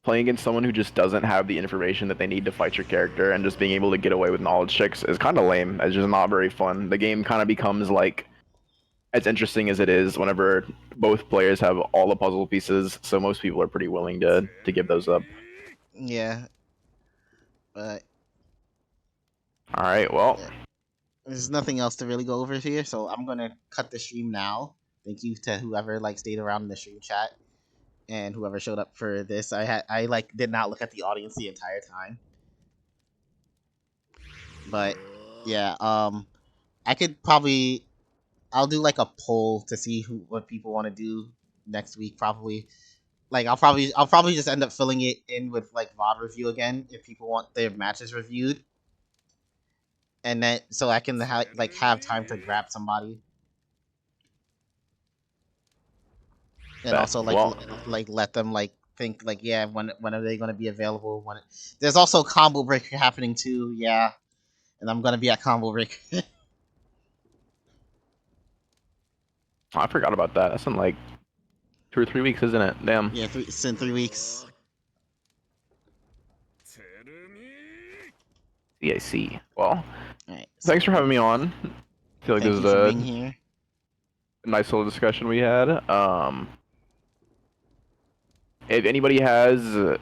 playing against someone who just doesn't have the information that they need to fight your character and just being able to get away with knowledge checks is kind of lame. It's just not very fun. The game kind of becomes like as interesting as it is whenever both players have all the puzzle pieces, so most people are pretty willing to give those up. yeah, but All right, well, yeah, there's nothing else to really go over here. So I'm gonna cut the stream now. Thank you to whoever like stayed around in the stream chat and whoever showed up for this. I like did not look at the audience the entire time, but yeah, I could probably I'll do like a poll to see what people want to do next week. Probably like I'll probably just end up filling it in with like VOD review again if people want their matches reviewed, and then so I can like have time to grab somebody, and bet. also like Well, like let them like think like, yeah, when are they going to be available? There's also combo breaker happening too, yeah, and I'm gonna be at combo breaker. I forgot about that. That's in like 2 or 3 weeks, isn't it? Damn. Yeah, it's in 3 weeks. Yeah, I see. Well, All right, thanks for so having me on. I feel like this thank is you for a being here. nice little discussion we had. If anybody has